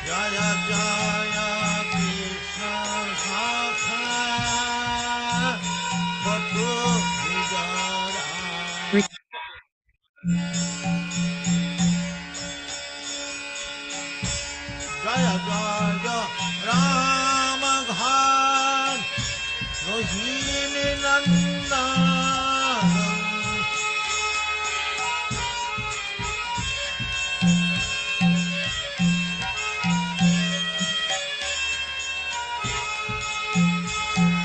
Jaya Jaya Krishna Sakha Bhattu Vijara Jaya Jaya Rama Ghan Rohini Nandan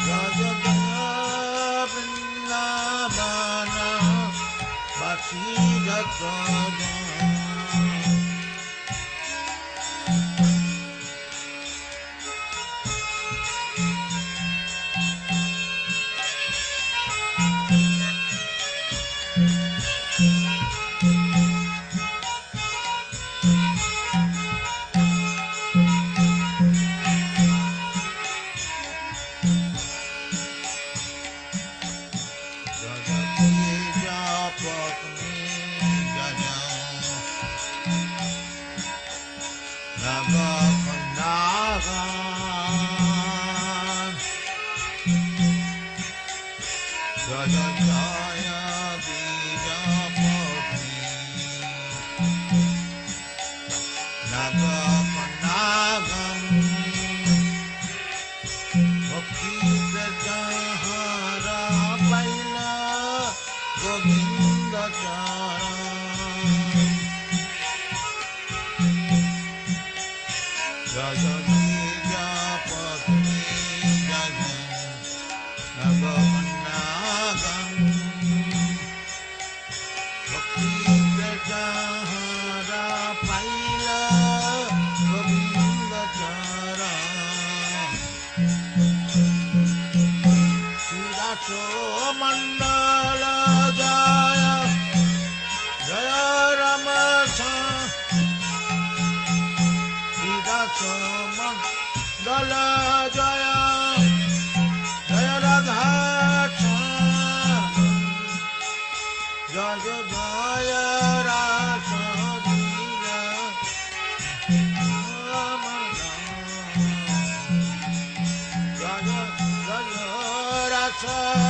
Jaya Jaya Vrindavana Basi Jatvaja Mandala Jaya Jaya Rama Sita Mandala Jaya Jaya Radha Jaya Jaya Rasa Dina Jaya Jaya Rasa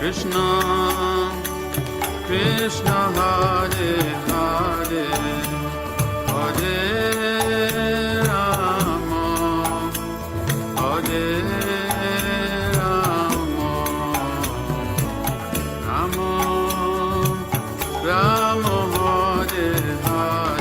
Krishna Krishna Hare Hare Hare Rama Hare Rama Rama Rama Hare Hare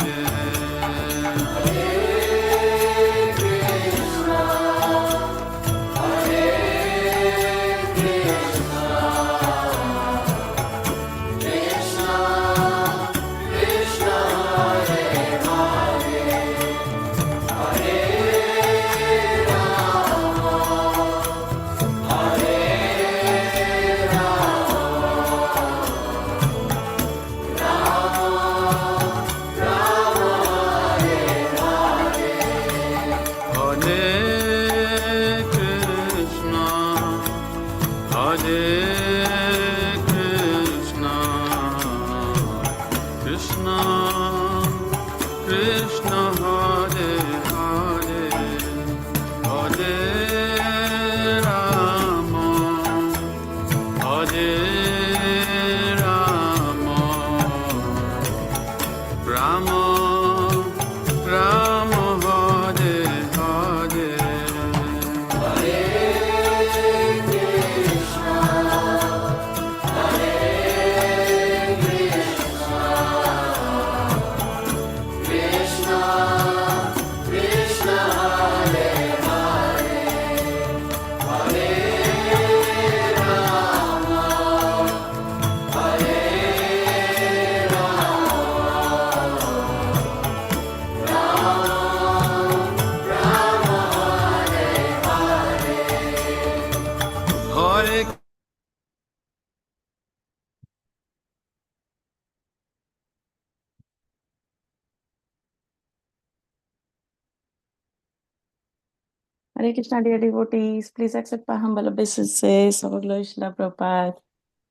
Hare Krishna, dear devotees. Please accept my humble obeisances. Our glory Srila Prabhupada.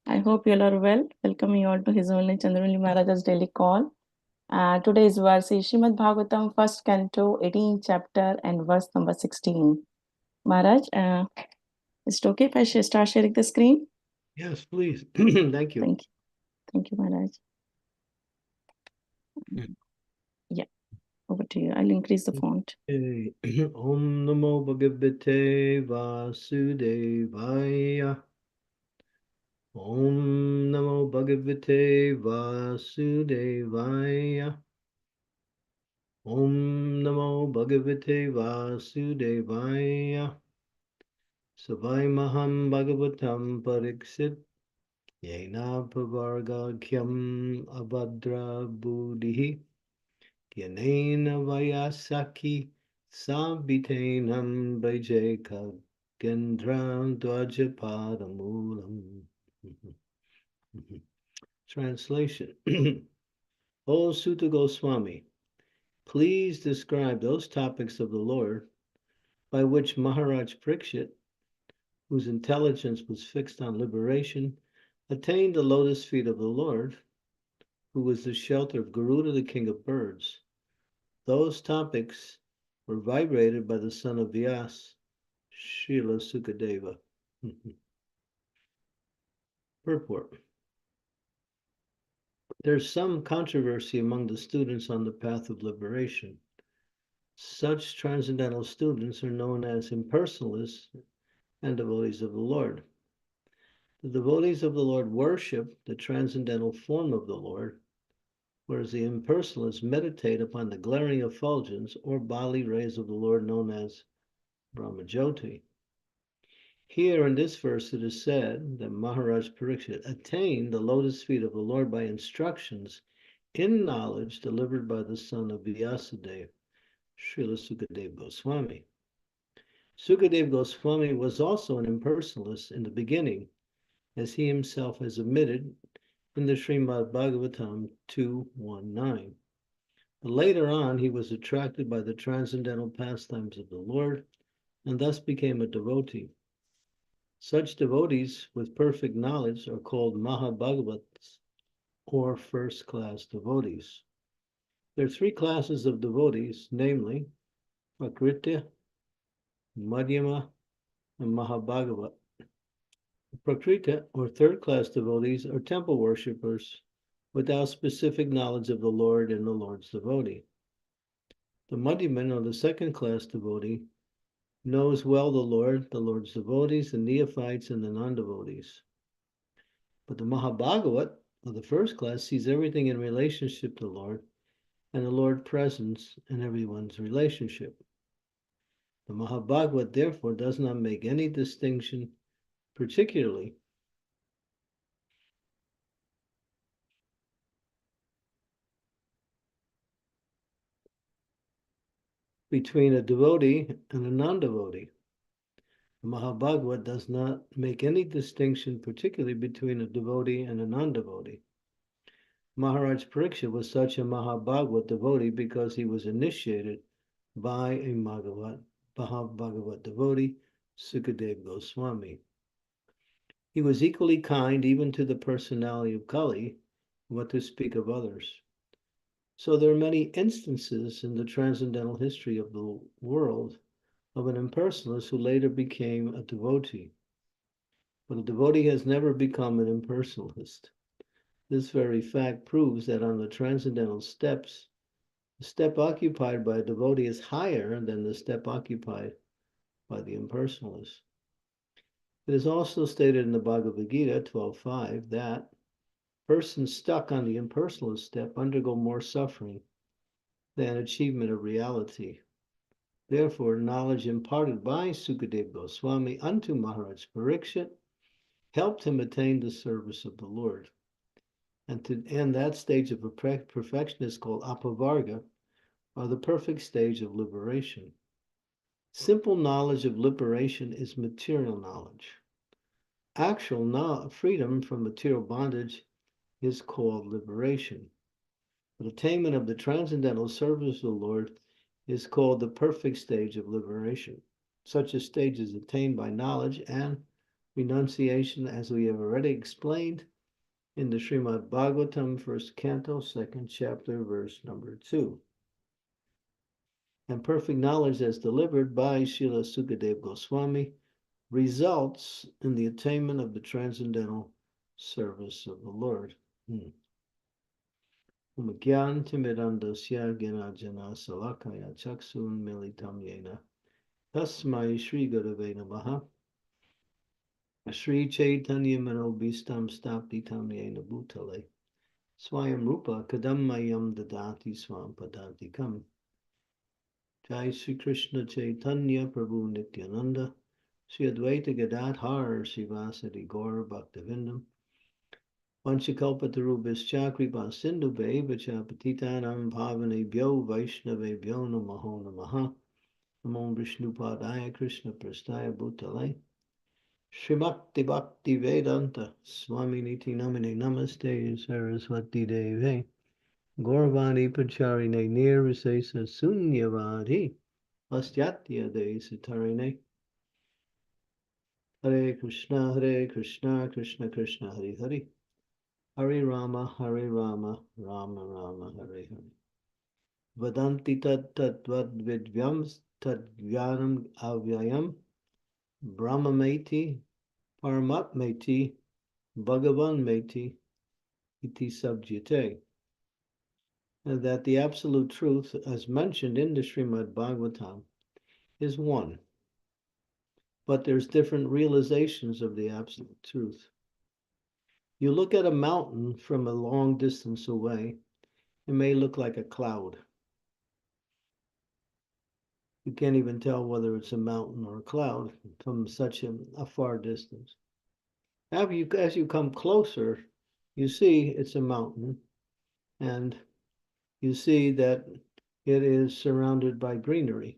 I hope you all are well. Welcome you all to His Holiness Chandramauli Maharaja's daily call. Today's verse is Srimad Bhagavatam, first canto, 18th chapter, and verse number 16. Maharaj, is it okay if I start sharing the screen? Yes, please. Thank you. Thank you. Thank you, Maharaj. Yeah, over to you. I'll increase the font. Okay. Om Namo Bhagavate Vasudevaya. Om Namo Bhagavate Vasudevaya. Om Namo Bhagavate Vasudevaya. Savai Maham Bhagavatam Pariksit. Yena Pavargakyam Abhadra Buddhi. Yanena Vayasaki Sabhitenam Vajeka Gendram Dvajapadamulam. Translation. O Sutta Goswami, please describe those topics of the Lord by which Maharaj Parikshit, whose intelligence was fixed on liberation, attained the lotus feet of the Lord, who was the shelter of Garuda, the king of birds. Those topics were vibrated by the son of Vyas, Srila Sukadeva. Purport. There's some controversy among the students on the path of liberation. Such transcendental students are known as impersonalists and devotees of the Lord. The devotees of the Lord worship the transcendental form of the Lord, whereas the impersonalists meditate upon the glaring effulgence or bodily rays of the Lord known as Brahmajyoti. Here in this verse it is said that Maharaj Parikshit attained the lotus feet of the Lord by instructions in knowledge delivered by the son of Vyasadeva, Srila Sukadeva Goswami. Sukadeva Goswami was also an impersonalist in the beginning, as he himself has admitted in the Srimad Bhagavatam 2.1.9. But later on, he was attracted by the transcendental pastimes of the Lord and thus became a devotee. Such devotees with perfect knowledge are called Mahabhagavats, or first-class devotees. There are three classes of devotees, namely Prakritya, Madhyama, and Mahabhagavat. Prakrita, or third-class devotees, are temple worshippers without specific knowledge of the Lord and the Lord's devotee. The Madhyaman, or the second-class devotee, knows well the Lord's devotees, the neophytes, and the non-devotees. But the Mahabhagavat, or the first class, sees everything in relationship to the Lord, and the Lord presence in everyone's relationship. The Mahabhagavat, therefore, does not make any distinction, particularly between a devotee and a non-devotee. The Mahabhagavat does not make any distinction, particularly between a devotee and a non-devotee. Maharaj Pariksha was such a Mahabhagavat devotee because he was initiated by a Mahabhagavat devotee, Sukadeva Goswami. He was equally kind even to the personality of Kali, what to speak of others. So there are many instances in the transcendental history of the world of an impersonalist who later became a devotee. But a devotee has never become an impersonalist. This very fact proves that on the transcendental steps, the step occupied by a devotee is higher than the step occupied by the impersonalist. It is also stated in the Bhagavad Gita 12.5 that persons stuck on the impersonalist step undergo more suffering than achievement of reality. Therefore, knowledge imparted by Sukadeva Goswami unto Maharaj Parikshit helped him attain the service of the Lord. And that stage of perfection is called apavarga, or the perfect stage of liberation. Simple knowledge of liberation is material knowledge. Actual freedom from material bondage is called liberation. The attainment of the transcendental service of the Lord is called the perfect stage of liberation. Such a stage is attained by knowledge and renunciation, as we have already explained in the Srimad Bhagavatam, first canto, second chapter, verse number 2. And perfect knowledge as delivered by Srila Sukadeva Goswami results in the attainment of the transcendental service of the Lord. Umagyan timidandasya ginajana salakaya chaksun militam yena tasmai Shri Gurave Namaha Shri Chaitanya Manobhistam Staptitam Yena Bhutale Swayam Rupa Kadammayam Dadati Swam Padantikam. Jai Sri Krishna Chaitanya Prabhu Nityananda Sri Advaita Gadadhar Srivasadi Gaura Bhaktivinoda Vanchakalpatarubhischa Kripa Sindhubhe Vachapatitanam Bhavanebhyo Vaishnavebhyo Namaho Namaha Namo Vishnupadaya Krishna Prastaya Bhutale Srimati Bhakti Vedanta Swami Niti Namine Namaste Saraswati Deve Gauravani Pacharine Nirvisesa Sunyavadi Astyatya De Sitarine Hare Krishna Krishna Krishna Hare Hare Hare Rama Rama Rama Hare Hare Vadanti tat tatvad vidvyam tadvyanam avyayam Brahmameti Paramatmeti Bhagavanmeti iti subjite. And that the absolute truth, as mentioned in the Srimad Bhagavatam, is one. But there's different realizations of the absolute truth. You look at a mountain from a long distance away, it may look like a cloud. You can't even tell whether it's a mountain or a cloud from such a far distance. As you come closer, you see it's a mountain, and you see that it is surrounded by greenery.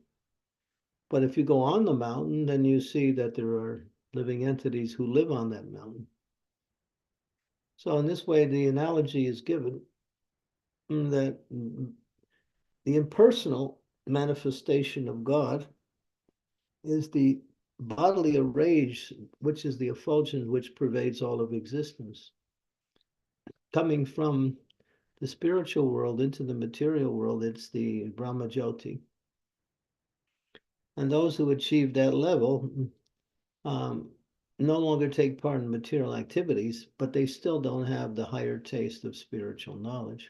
But if you go on the mountain, then you see that there are living entities who live on that mountain. So in this way, the analogy is given that the impersonal manifestation of God is the bodily rage, which is the effulgence which pervades all of existence. Coming from the spiritual world into the material world, it's the Brahma Jyoti. And those who achieve that level no longer take part in material activities, but they still don't have the higher taste of spiritual knowledge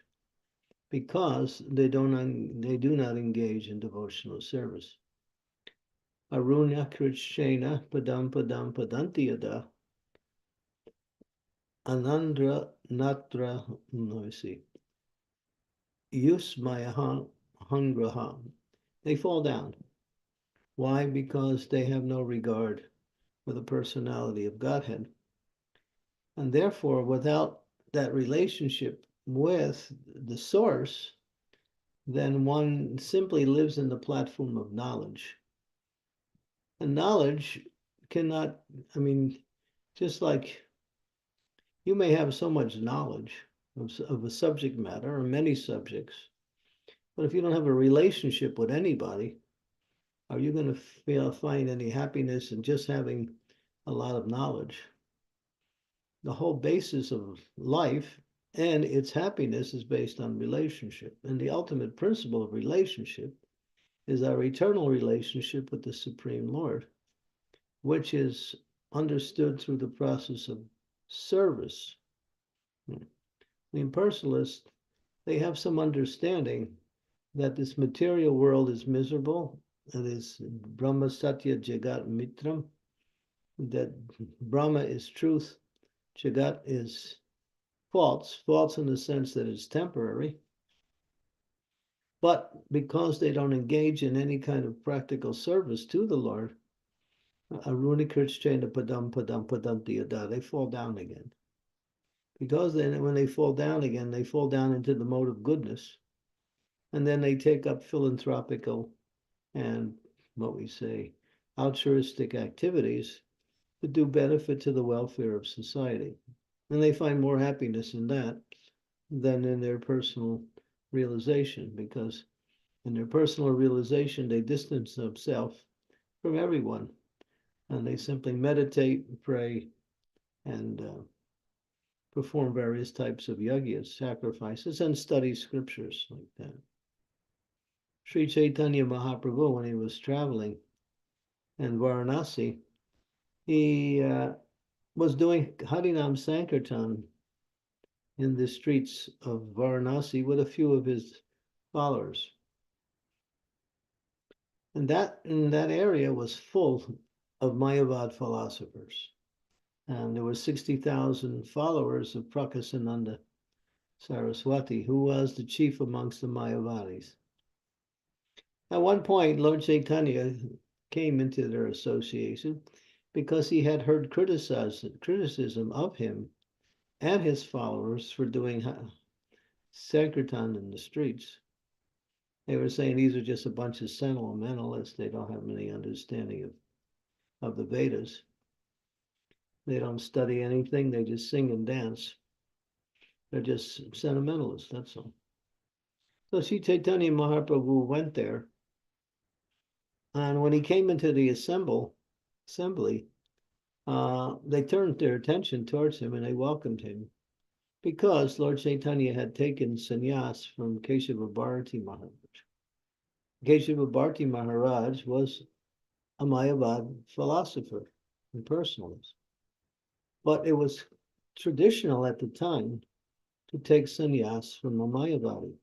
because they do not engage in devotional service. Arunya Krishna Padam Padam Padantiyada Anandra Natra, let me see, Yusmaya Hangraha. They fall down. Why? Because they have no regard for the personality of Godhead. And therefore, without that relationship with the source, then one simply lives in the platform of knowledge. And knowledge cannot, I mean, just like you may have so much knowledge of a subject matter or many subjects, but if you don't have a relationship with anybody, are you going to find any happiness in just having a lot of knowledge? The whole basis of life and its happiness is based on relationship. And the ultimate principle of relationship is our eternal relationship with the Supreme Lord, which is understood through the process of service. The impersonalists, they have some understanding that this material world is miserable, it is Brahma Satya Jagat Mitram, that Brahma is truth, Jagat is false in the sense that it's temporary. But because they don't engage in any kind of practical service to the Lord, Arunikirchena Padam Padam Padam they fall down again. Because then when they fall down again, they fall down into the mode of goodness. And then they take up philanthropical and what we say, altruistic activities to do benefit to the welfare of society. And they find more happiness in that than in their personal realization, because in their personal realization, they distance themselves from everyone. And they simply meditate, pray, and perform various types of yajnas, sacrifices, and study scriptures like that. Sri Chaitanya Mahaprabhu, when he was traveling in Varanasi, he was doing Harinam Sankirtan in the streets of Varanasi with a few of his followers. And that area was full of Mayavad philosophers. And there were 60,000 followers of Prakasananda Saraswati, who was the chief amongst the Mayavadis. At one point, Lord Chaitanya came into their association because he had heard criticism of him and his followers for doing Sankirtan in the streets. They were saying these are just a bunch of sentimentalists. They don't have any understanding of the Vedas. They don't study anything. They just sing and dance. They're just sentimentalists, that's all. So Sri Chaitanya Mahaprabhu went there. And when he came into the assembly, they turned their attention towards him and they welcomed him because Lord Chaitanya had taken sannyas from Keshava Bharati Maharaj. Keshava Bharati Maharaj was a Mayavad philosopher and personalist. But it was traditional at the time to take sannyas from a Mayavadi.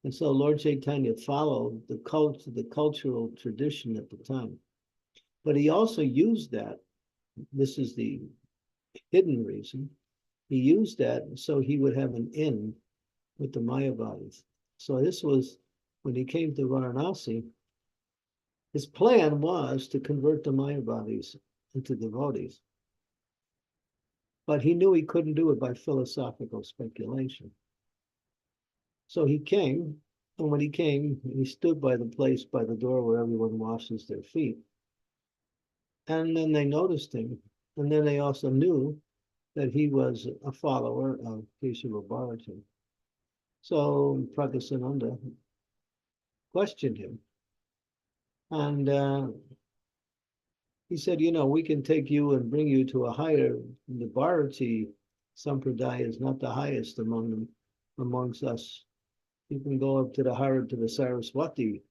And so Lord Chaitanya followed the cultural tradition at the time. But he also used that, this is the hidden reason, he used that so he would have an in with the Mayavadis. So this was, when he came to Varanasi, his plan was to convert the Mayavadis into devotees. But he knew he couldn't do it by philosophical speculation. So he came, and when he came, he stood by the place, by the door where everyone washes their feet. And then they noticed him, and then they also knew that he was a follower of Keshava Bharati. So Prakasananda questioned him. And he said, we can take you and bring you to a higher, the Bharati Sampradaya is not the highest amongst us. You can go up to the Saraswati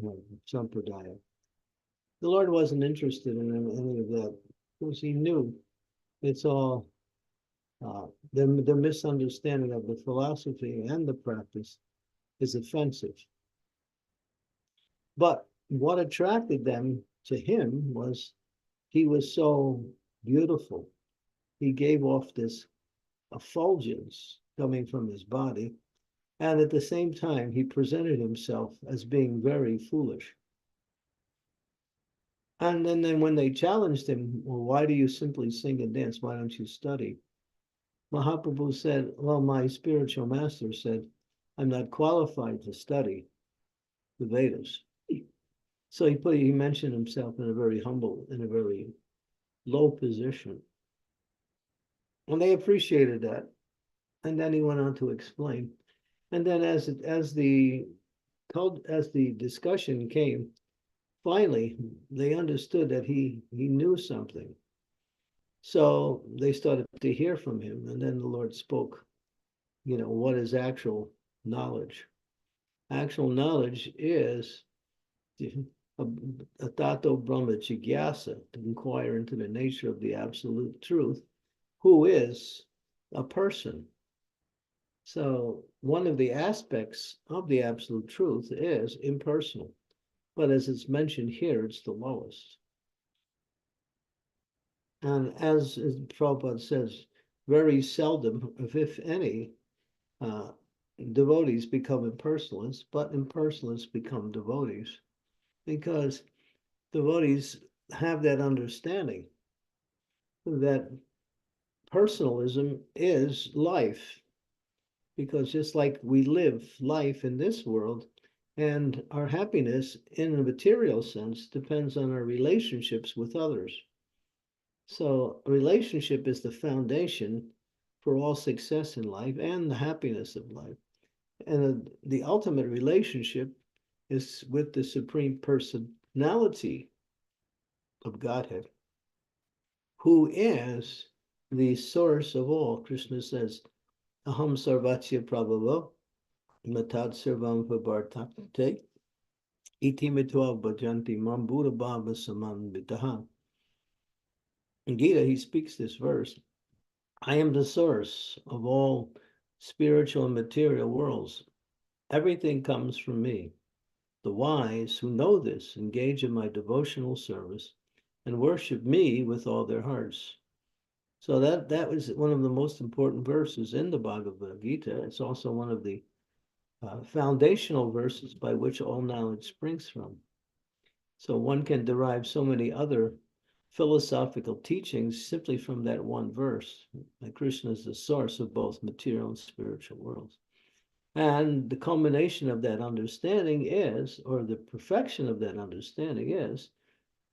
Sampradaya. The Lord wasn't interested in any of that because he knew it's all the misunderstanding of the philosophy and the practice is offensive. But what attracted them to him was he was so beautiful. He gave off this effulgence coming from his body. And at the same time, he presented himself as being very foolish. And then when they challenged him, well, why do you simply sing and dance? Why don't you study? Mahaprabhu said, well, my spiritual master said, I'm not qualified to study the Vedas. So he mentioned himself in a very humble, in a very low position. And they appreciated that. And then he went on to explain. And then as the discussion came, finally they understood that he knew something. So they started to hear from him, and then the Lord spoke, what is actual knowledge? Actual knowledge is a tato brahma jigyasa, to inquire into the nature of the absolute truth, who is a person. So one of the aspects of the absolute truth is impersonal, but as it's mentioned here, it's the lowest. And as Prabhupada says, very seldom, if any, devotees become impersonalists, but impersonalists become devotees, because devotees have that understanding that personalism is life, because just like we live life in this world, and our happiness in a material sense depends on our relationships with others. So a relationship is the foundation for all success in life and the happiness of life. And the ultimate relationship is with the Supreme Personality of Godhead, who is the source of all. Krishna says, Aham sarvachya prabhava, matad sarvam vavartate, iti mitva bhajanti mam buddha bhava samambitaha. In Gita, he speaks this verse, I am the source of all spiritual and material worlds. Everything comes from me. The wise who know this engage in my devotional service and worship me with all their hearts. So that was one of the most important verses in the Bhagavad Gita. It's also one of the foundational verses by which all knowledge springs from. So one can derive so many other philosophical teachings simply from that one verse, that Krishna is the source of both material and spiritual worlds. And the culmination of that understanding is, or the perfection of that understanding is,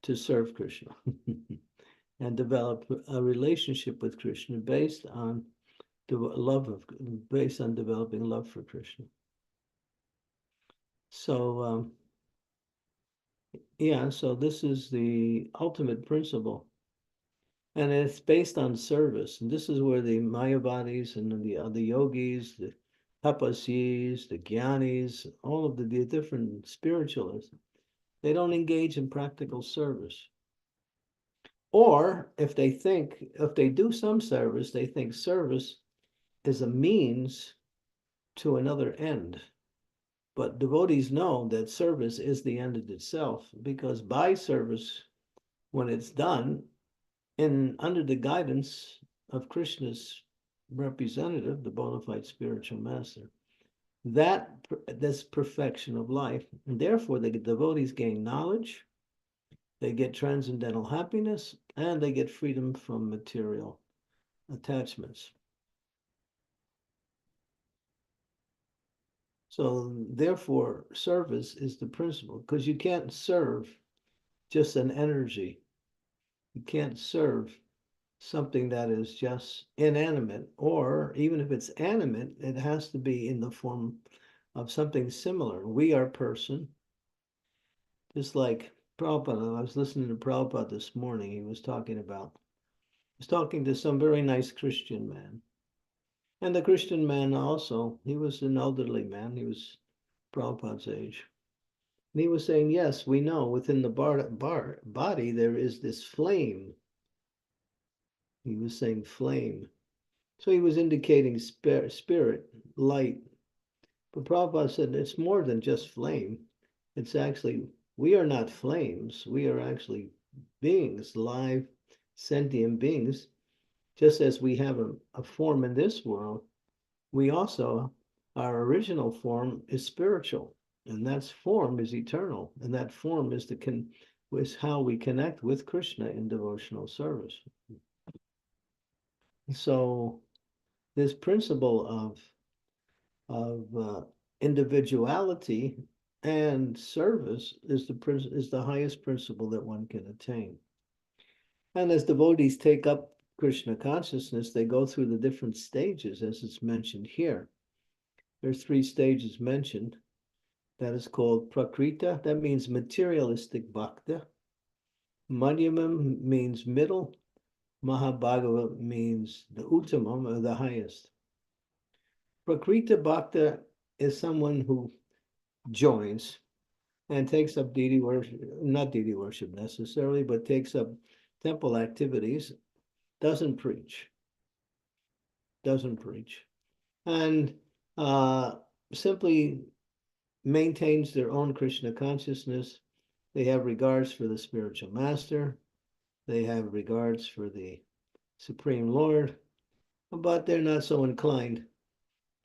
to serve Krishna and develop a relationship with Krishna based on developing love for Krishna. So so this is the ultimate principle. And it's based on service. And this is where the Mayavadis and the yogis, the tapasis, the jnanis, all of the different spiritualists, they don't engage in practical service. Or if they do some service, they think service is a means to another end. But devotees know that service is the end in itself, because by service, when it's done, under the guidance of Krishna's representative, the bona fide spiritual master, this perfection of life, and therefore the devotees gain knowledge, they get transcendental happiness, and they get freedom from material attachments. So therefore, service is the principle, because you can't serve just an energy. You can't serve something that is just inanimate, or even if it's animate, it has to be in the form of something similar. We are person. Just like Prabhupada, I was listening to Prabhupada this morning, he was talking to some very nice Christian man. And the Christian man also, he was an elderly man, he was Prabhupada's age. And he was saying, yes, we know within the body there is this flame He was saying flame. So he was indicating spirit, light. But Prabhupada said it's more than just flame. It's actually, we are not flames. We are actually beings, live, sentient beings. Just as we have a form in this world, we also, our original form is spiritual. And that form is eternal. And that form is how we connect with Krishna in devotional service. So this principle of individuality and service is the highest principle that one can attain. And as devotees take up Krishna consciousness, they go through the different stages as it's mentioned here. There's 3 stages mentioned. That is called prakrita, that means materialistic bhakta. Madhyamam means middle. Mahabhagava means the uttamam, or the highest. Prakrita bhakta is someone who joins and takes up deity worship, not deity worship necessarily, but takes up temple activities, doesn't preach, and simply maintains their own Krishna consciousness. They have regards for the spiritual master. They have regards for the Supreme Lord, but they're not so inclined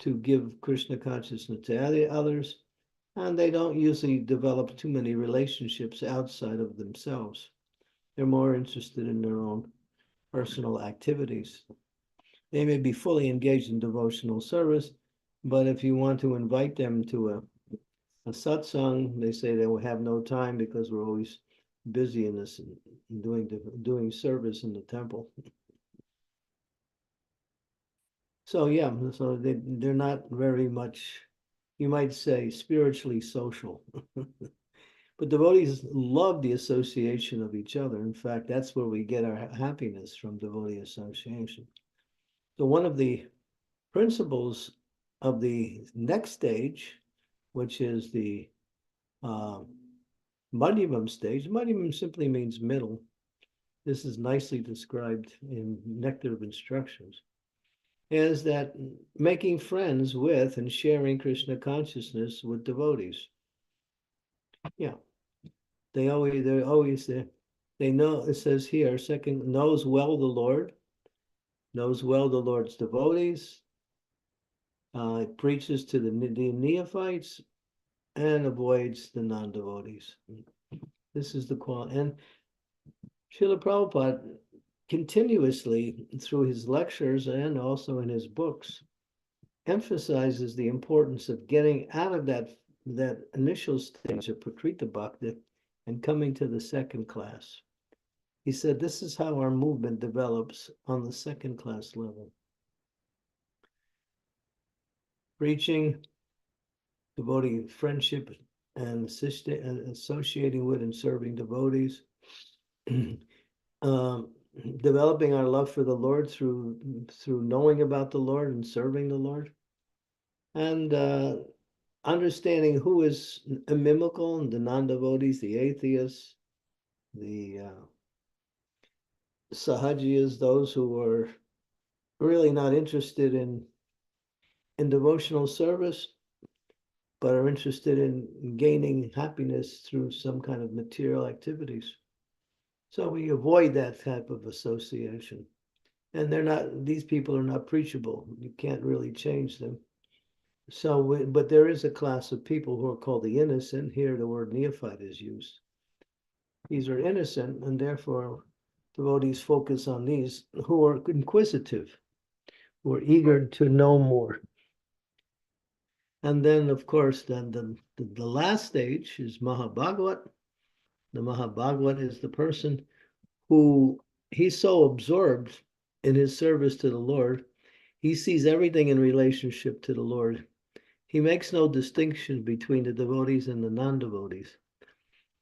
to give Krishna consciousness to others, and they don't usually develop too many relationships outside of themselves. They're more interested in their own personal activities. They may be fully engaged in devotional service, but if you want to invite them to a satsang, they say they will have no time because we're always busy in this, doing service in the temple. So yeah, so they're not very much, you might say, spiritually social. But devotees love the association of each other. In fact, that's where we get our happiness, from devotee association. So one of the principles of the next stage, which is the Madhyamam stage. Madhyamam simply means middle. This is nicely described in Nectar of Instructions, is that making friends with and sharing Krishna consciousness with devotees. Yeah, they know, it says here, second, knows well the Lord, knows well the Lord's devotees, preaches to the neophytes, and avoids the non-devotees. This is the quality. And Srila Prabhupada continuously, through his lectures and also in his books, emphasizes the importance of getting out of that initial stage of Prakrita Bhakti and coming to the second class. He said this is how our movement develops on the second class level. Preaching, devotee friendship, and associating with and serving devotees. Developing our love for the Lord through knowing about the Lord and serving the Lord, and understanding who is inimical, and the non-devotees, the atheists, the sahajiyas, those who are really not interested in devotional service, but are interested in gaining happiness through some kind of material activities. So we avoid that type of association. And these people are not preachable. You can't really change them. So, but there is a class of people who are called the innocent. Here the word neophyte is used. These are innocent, and therefore devotees focus on these who are inquisitive, who are eager to know more. And then, of course, then the last stage is Mahabhagavat. The Mahabhagavat is the person who, he's so absorbed in his service to the Lord, he sees everything in relationship to the Lord. He makes no distinction between the devotees and the non-devotees.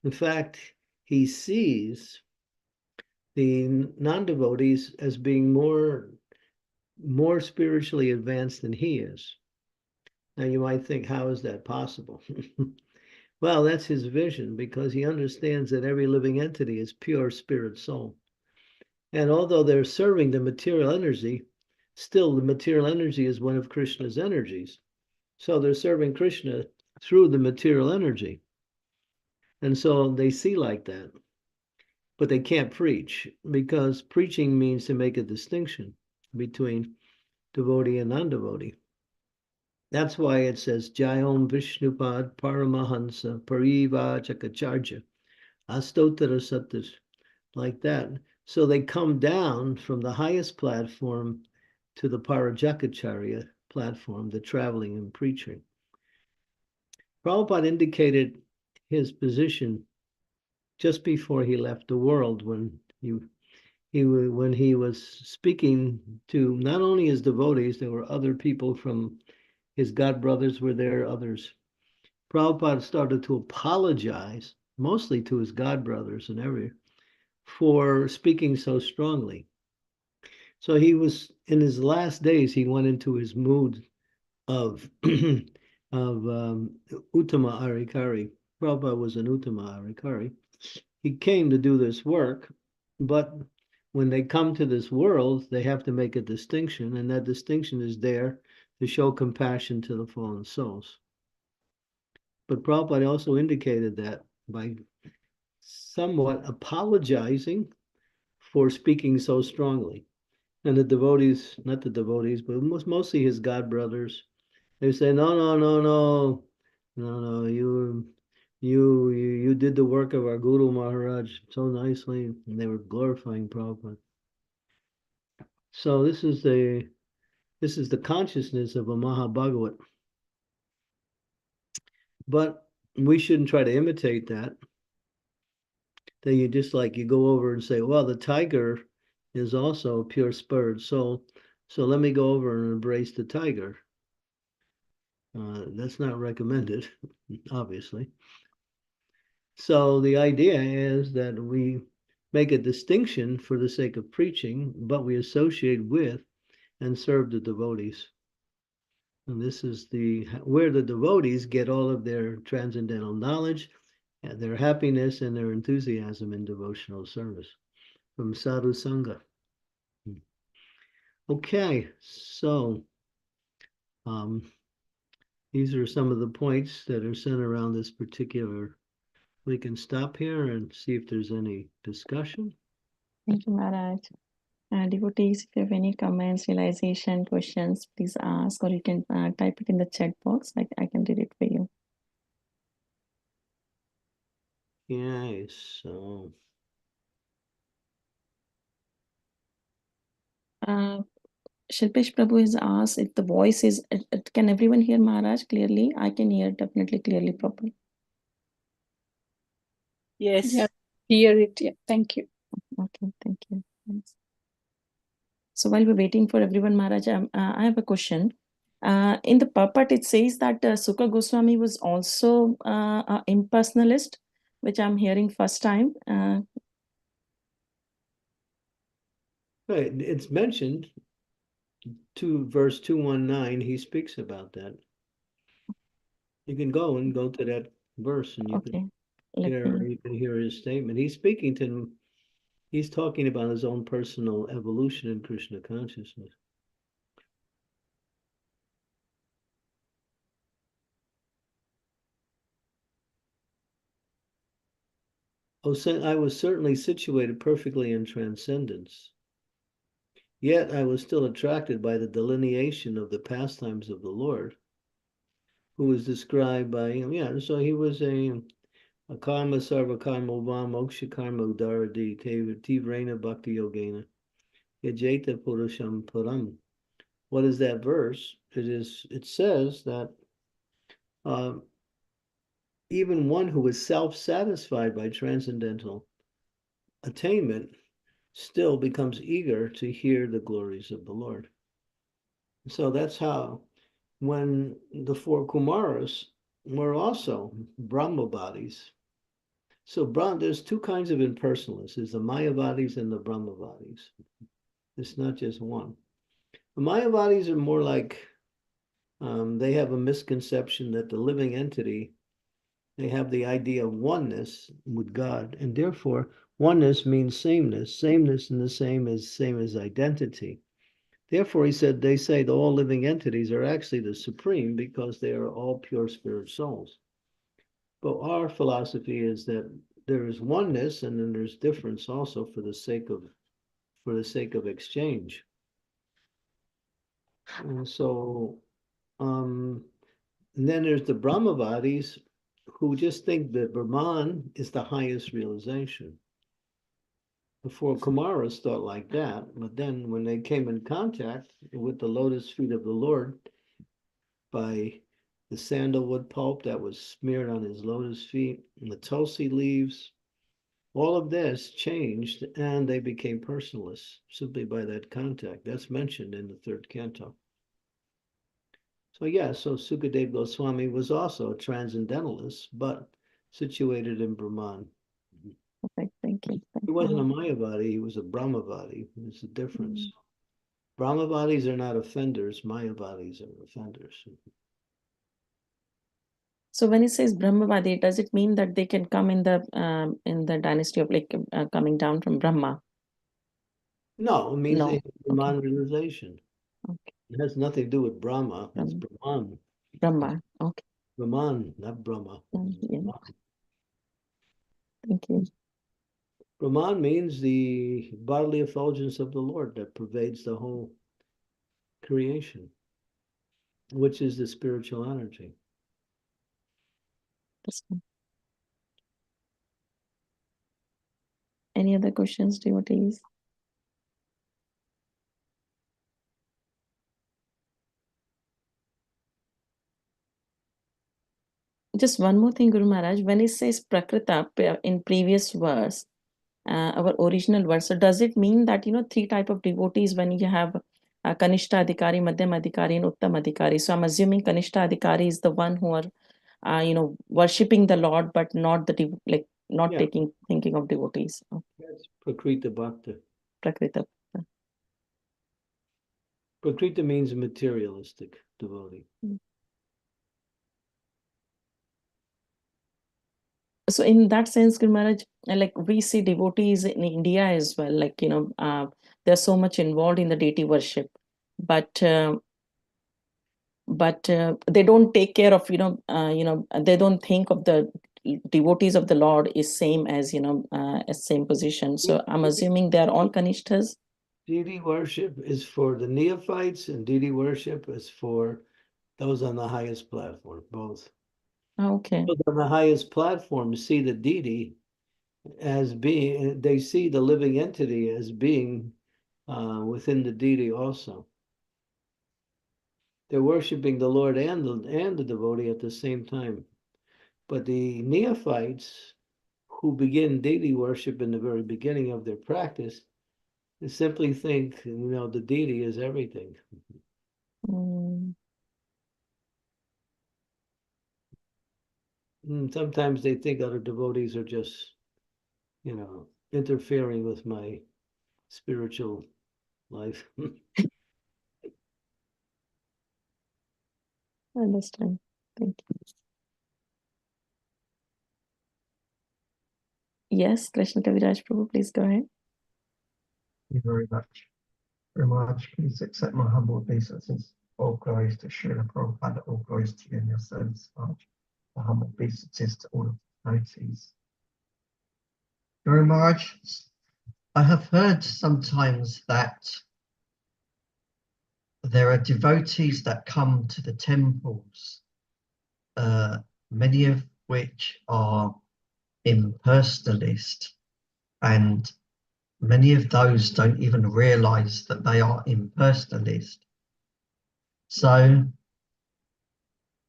In fact, he sees the non-devotees as being more spiritually advanced than he is. Now you might think, how is that possible? Well, that's his vision, because he understands that every living entity is pure spirit soul. And although they're serving the material energy, still the material energy is one of Krishna's energies. So they're serving Krishna through the material energy. And so they see like that. But they can't preach, because preaching means to make a distinction between devotee and non-devotee. That's why it says Jayom Vishnupad Paramahansa Pariva Chakacharya Astotara Satas, like that. So they come down from the highest platform to the Parajakacharya platform, the traveling and preaching. Prabhupada indicated his position just before he left the world, when he was speaking to not only his devotees, there were other people from his god brothers were there, others. Prabhupada started to apologize, mostly to his god brothers and for speaking so strongly. So he was, in his last days, he went into his mood of Uttama Arikari. Prabhupada was an Uttama Arikari. He came to do this work, but when they come to this world, they have to make a distinction, and that distinction is there to show compassion to the fallen souls. But Prabhupada also indicated that by somewhat apologizing for speaking so strongly. And the devotees, not the devotees, but mostly his god brothers, they say, no, you did the work of our Guru Maharaj so nicely, and they were glorifying Prabhupada. So this is the consciousness of a Mahabhagavat. But we shouldn't try to imitate that. Then you just you go over and say, well, the tiger is also a pure spirit, so let me go over and embrace the tiger. That's not recommended, obviously. So the idea is that we make a distinction for the sake of preaching, but we associate with and serve the devotees. And this is where the devotees get all of their transcendental knowledge, and their happiness, and their enthusiasm in devotional service from Sadhu Sangha. Okay, so these are some of the points that are sent around this particular. We can stop here and see if there's any discussion. Thank you, Maharaj. Devotees, if you have any comments, realization, questions, please ask, or you can type it in the chat box. I can read it for you. Yeah, so. Shilpesh Prabhu has asked if the voice is, can everyone hear Maharaj clearly? I can hear definitely clearly, properly. Yes. Yeah, hear it. Yeah, thank you. Okay, thank you. Thanks. So while we're waiting for everyone, Maharaj, I have a question. In the purport, it says that Sukha Goswami was also an impersonalist, which I'm hearing first time. Right, it's mentioned verse 219. He speaks about that. You can go to that verse, and you can hear his statement. He's speaking to him. He's talking about his own personal evolution in Krishna consciousness. I was certainly situated perfectly in transcendence. Yet I was still attracted by the delineation of the pastimes of the Lord, who was described by him. Yeah, so he was a karma sarva karma vam moksha karma udaradi tivrena bhakti yogena yajeta purusham param. What is that verse? It says that even one who is self-satisfied by transcendental attainment still becomes eager to hear the glories of the Lord. So that's how, when the four Kumaras were also Brahma bodies. So there's two kinds of impersonalists. There's the Mayavadis and the Brahmavadis. It's not just one. The Mayavadis are more like, they have a misconception that the living entity, they have the idea of oneness with God, and therefore Oneness means sameness. Sameness and the same as identity. Therefore, he said, they say that all living entities are actually the supreme because they are all pure spirit souls. But our philosophy is that there is oneness and then there's difference also for the sake of exchange. And so, and then there's the Brahmavadis who just think that Brahman is the highest realization. Before Kumaras thought like that, but then when they came in contact with the lotus feet of the Lord by the sandalwood pulp that was smeared on his lotus feet and the tulsi leaves, all of this changed and they became personalists simply by that contact. That's mentioned in the third canto. So yeah, so Sukadeva Goswami was also a transcendentalist, but situated in Brahman. Okay, thank you. He wasn't a Mayavadi, he was a Brahmavadi. There's a difference. Brahmavadis are not offenders, Mayavadis are offenders. So when it says Brahmavadi, does it mean that they can come in the dynasty of like coming down from Brahma? No, it means No. they have Brahman realization. Okay. It has nothing to do with Brahma, it's Brahman. Brahma. Okay. Brahman, not Brahma. Yeah. Thank you. Brahman means the bodily effulgence of the Lord that pervades the whole creation, which is the spiritual energy. Any other questions, devotees? Just one more thing, Guru Maharaj. When it says Prakrita in previous verse, our original verse, so does it mean that, three type of devotees when you have Kanishta Adhikari, Madhyam Adhikari, and Uttam Adhikari? So I'm assuming Kanishta Adhikari is the one who are, worshipping the Lord, but not not thinking of devotees. Okay. That's Prakrita Bhakta. Prakrita. Prakrita means materialistic devotee. So in that sense, Guru Maharaj, like we see devotees in India as well, like, they're so much involved in the deity worship, but they don't take care of, they don't think of the devotees of the Lord is same as, as same position. So I'm assuming they're all Kanishtas. Deity worship is for the neophytes and deity worship is for those on the highest platform, both. Okay. Those on the highest platform see the deity as being, they see the living entity as being within the deity also. They're worshiping the Lord and the devotee at the same time. But the neophytes who begin deity worship in the very beginning of their practice, they simply think, the deity is everything. And sometimes they think other devotees are just, interfering with my spiritual life. I understand. Thank you. Yes, Krishna Kaviraj Prabhu, please go ahead. Thank you very much. Very much. Please accept my humble obeisances. All glories to Srila Prabhupada, all glories to you and your servants, Maharaj. My humble obeisances to all of the devotees. Very much. I have heard sometimes that there are devotees that come to the temples, many of which are impersonalist, and many of those don't even realize that they are impersonalist. So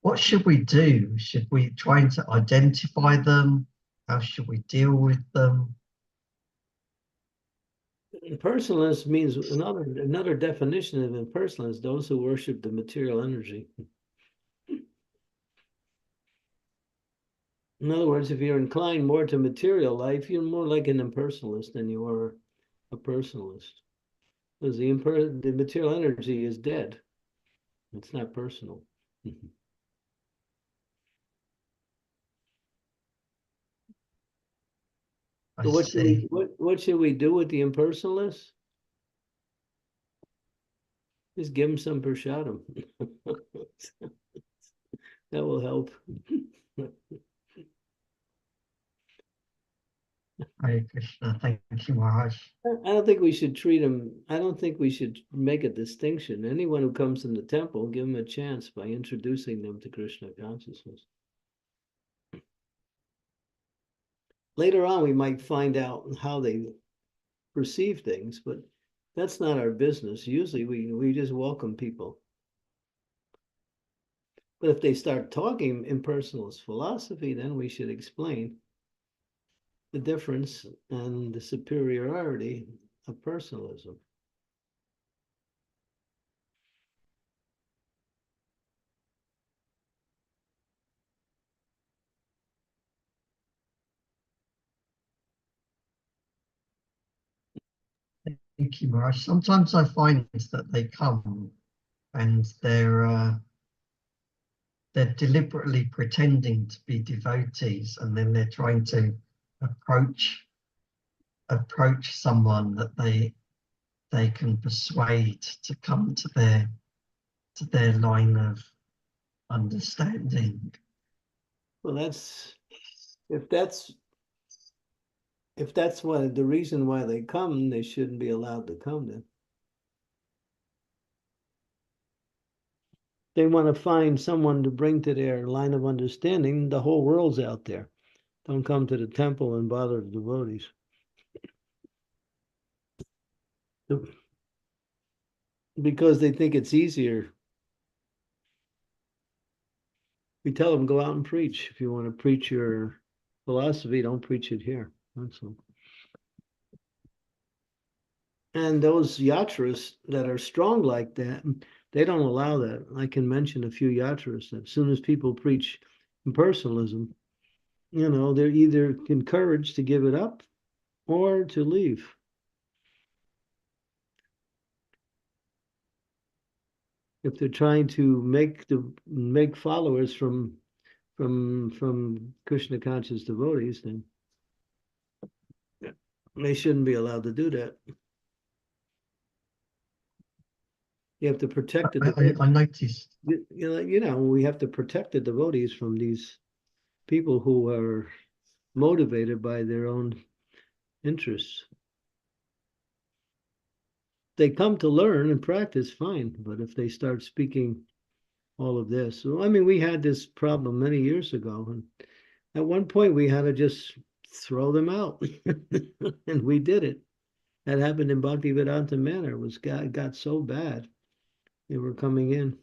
what should we do? Should we try to identify them? How should we deal with them? Impersonalist means another definition of impersonalist, those who worship the material energy. In other words, if you're inclined more to material life, you're more like an impersonalist than you are a personalist. Because the material energy is dead. It's not personal. I So see. what should we do with the impersonalists? Just give them some prasadam. That will help. Hare Krishna. Thank you, Maharaj. I don't think we should treat them. I don't think we should make a distinction. Anyone who comes in the temple, give them a chance by introducing them to Krishna consciousness. Later on, we might find out how they perceive things, but that's not our business. Usually we just welcome people. But if they start talking impersonalist philosophy, then we should explain the difference and the superiority of personalism. Thank you, Maharaj. Sometimes I find that they come and they're deliberately pretending to be devotees, and then they're trying to approach someone that they can persuade to come to their line of understanding. Well, if that's why the reason why they come, they shouldn't be allowed to come then. They want to find someone to bring to their line of understanding. The whole world's out there. Don't come to the temple and bother the devotees. Because they think it's easier. We tell them, go out and preach. If you want to preach your philosophy, don't preach it here. That's all. And those yatras that are strong like that, they don't allow that. I can mention a few yatras that as soon as people preach impersonalism, they're either encouraged to give it up or to leave. If they're trying to make followers from Krishna conscious devotees, then they shouldn't be allowed to do that. You have to protect the devotees. I noticed. We have to protect the devotees from these people who are motivated by their own interests. They come to learn and practice, fine. But if they start speaking all of this, so, I mean, we had this problem many years ago, and at one point we had to just throw them out, and we did it. That happened in Bhaktivedanta Manor. It got so bad. They were coming in,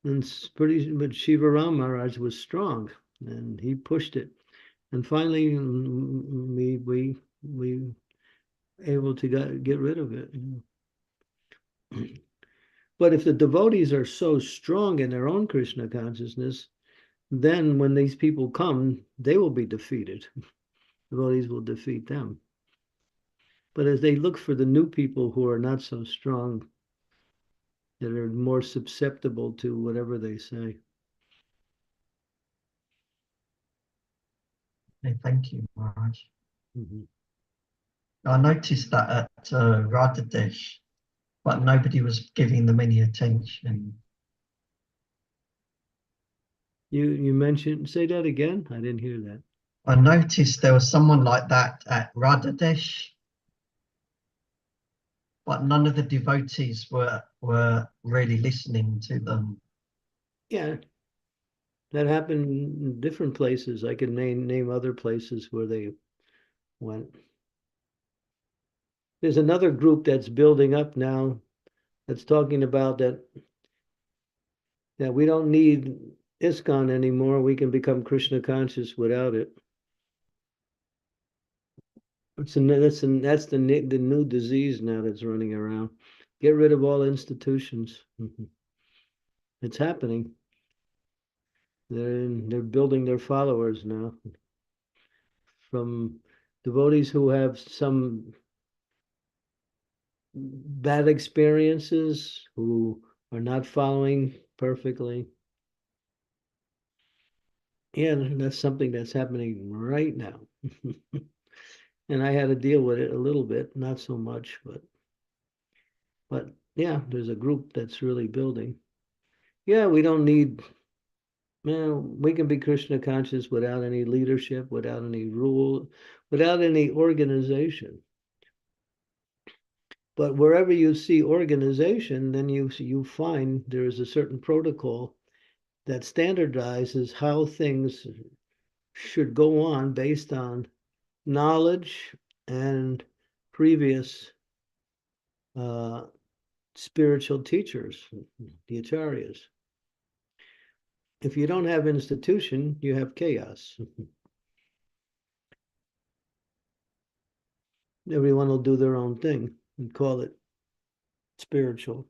and but Shiva Ram Maharaj was strong, and he pushed it, and finally we able to get rid of it. But if the devotees are so strong in their own Krishna consciousness, then when these people come, they will be defeated. Devotees will defeat them. But as they look for the new people who are not so strong, that are more susceptible to whatever they say. Okay, thank you, Maharaj. Mm-hmm. I noticed that at Radhadesh, but nobody was giving them any attention. You mentioned, say that again? I didn't hear that. I noticed there was someone like that at Radhadesh, but none of the devotees were really listening to them. Yeah, that happened in different places. I can name other places where they went. There's another group that's building up now that's talking about that we don't need ISKCON anymore. We can become Krishna conscious without it. That's the new disease now that's running around. Get rid of all institutions. It's happening. They're building their followers now from devotees who have some bad experiences, who are not following perfectly. Yeah, that's something that's happening right now. And I had to deal with it a little bit, not so much, but yeah, there's a group that's really building. Yeah, we don't need, well, we can be Krishna conscious without any leadership, without any rule, without any organization. But wherever you see organization, then you find there is a certain protocol that standardizes how things should go on based on knowledge and previous spiritual teachers, the acharyas. If you don't have institution, you have chaos. Everyone will do their own thing and call it spiritual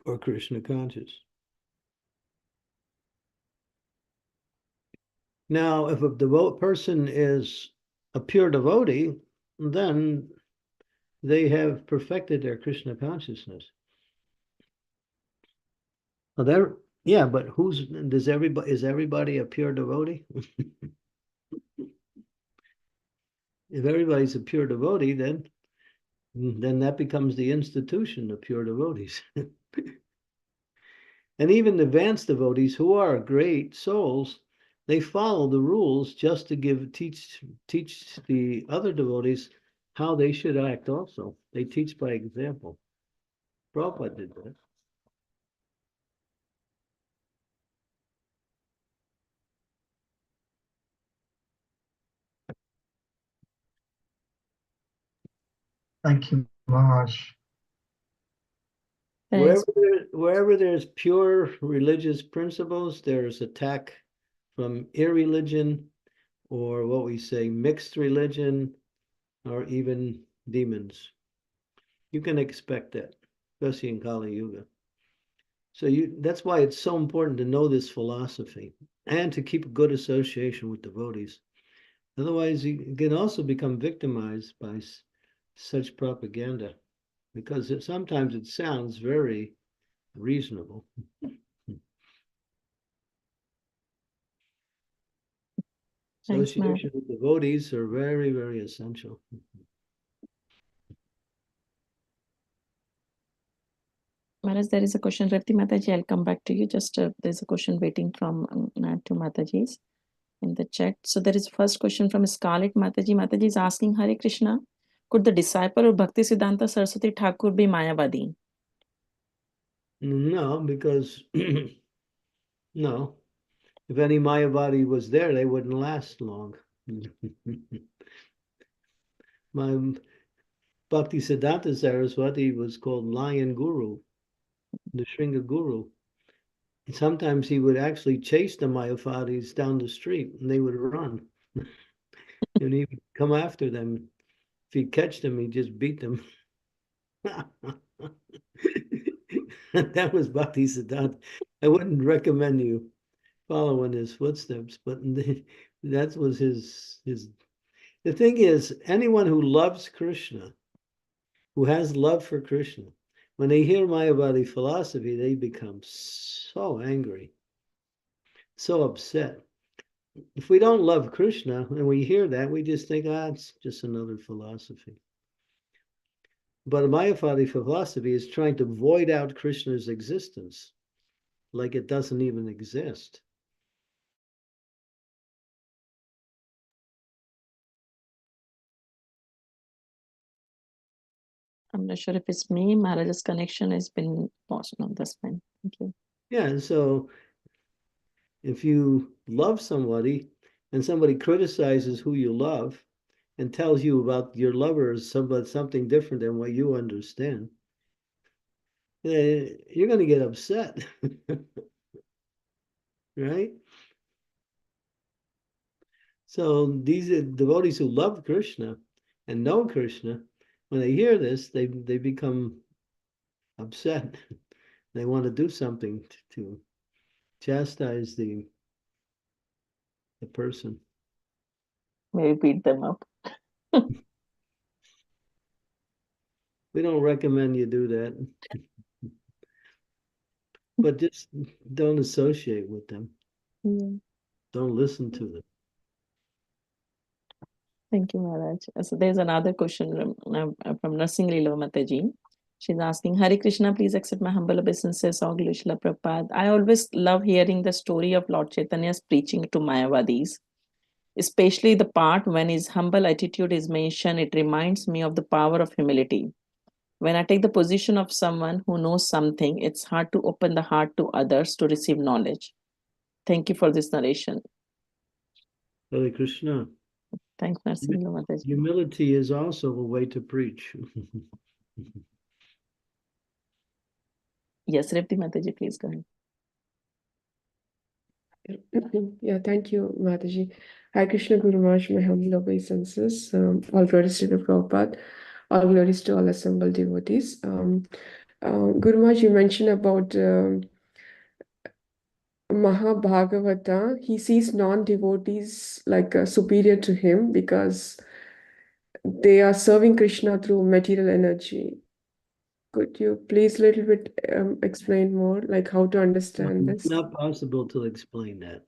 or Krishna conscious. Now, if a devout person is a pure devotee, then they have perfected their Krishna consciousness. Well, there, yeah, but is everybody a pure devotee? If everybody's a pure devotee, then that becomes the institution of pure devotees. And even advanced devotees who are great souls, they follow the rules just to teach the other devotees how they should act also. They teach by example. Prabhupada did that. Thank you, Maharaj. Thanks. Wherever there's pure religious principles, there's attack from irreligion, or what we say, mixed religion, or even demons. You can expect that, especially in Kali Yuga. So that's why it's so important to know this philosophy and to keep a good association with devotees. Otherwise, you can also become victimized by such propaganda, because sometimes it sounds very reasonable. Thanks, Maharaj. Association with devotees are very, very essential. Maharaj, there is a question. Rati Mataji, I'll come back to you. Just there's a question waiting from two Matajis in the chat. So there is first question from Scarlett Mataji. Mataji is asking, Hare Krishna, could the disciple of Bhakti Siddhanta Saraswati Thakur be Mayavadi? No, because no, if any Mayavadi was there, they wouldn't last long. My Bhakti Siddhanta Saraswati was called Lion Guru, the Shringa Guru. And sometimes he would actually chase the Mayavadis down the street and they would run. And he would come after them. If he'd catch them, he'd just beat them. That was Bhakti Siddhanta. I wouldn't recommend you follow in his footsteps, but that was his. The thing is, anyone who loves Krishna, who has love for Krishna, when they hear Mayavadi philosophy, they become so angry, so upset. If we don't love Krishna and we hear that, we just think, it's just another philosophy. But Mayavadi philosophy is trying to void out Krishna's existence, like it doesn't even exist. I'm not sure if it's me. Maharaj's connection has been lost. No, that's fine. Thank you. Yeah, and so if you love somebody and somebody criticizes who you love and tells you about your lover as something different than what you understand, you're going to get upset, right? So these are devotees who love Krishna and know Krishna. When they hear this, they become upset. They want to do something to chastise the person. Maybe beat them up. We don't recommend you do that. But just don't associate with them. Yeah. Don't listen to them. Thank you, Maharaj. So there's another question from Nursing Lilo Mataji. She's asking, Hare Krishna, please accept my humble obeisances, August Prabhupada. I always love hearing the story of Lord Chaitanya's preaching to Mayavadis, especially the part when his humble attitude is mentioned. It reminds me of the power of humility. When I take the position of someone who knows something, it's hard to open the heart to others to receive knowledge. Thank you for this narration. Hare Krishna. Thanks, Nursing Lilo Mataji. Humility is also a way to preach. Yes, Repti Mataji, please go ahead. Yeah, thank you, Mataji. Hare Krishna Guru Maharaj, my humble obeisances. All glories to the Prabhupada. All glories to all assembled devotees. Guru Maharaj, you mentioned about Mahabhagavata. He sees non-devotees like superior to him because they are serving Krishna through material energy. Could you please a little bit explain more, like how to understand It's this? not possible to explain that.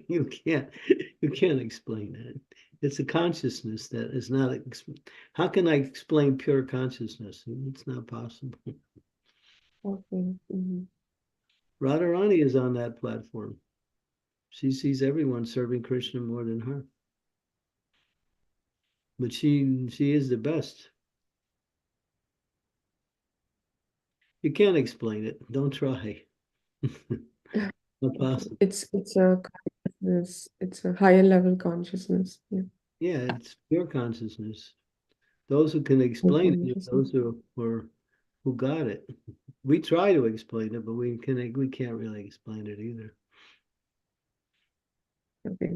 You can't explain that. It's a consciousness that is not. How can I explain pure consciousness? It's not possible. Okay. Mhm. Radharani is on that platform. She sees everyone serving Krishna more than her. But she is the best. You can't explain it. Don't try. Not possible. It's a consciousness. It's a higher level consciousness. Yeah. Yeah, it's pure consciousness. Those who can explain it, Consciousness. those who got it. We try to explain it, but we can't really explain it either. Okay.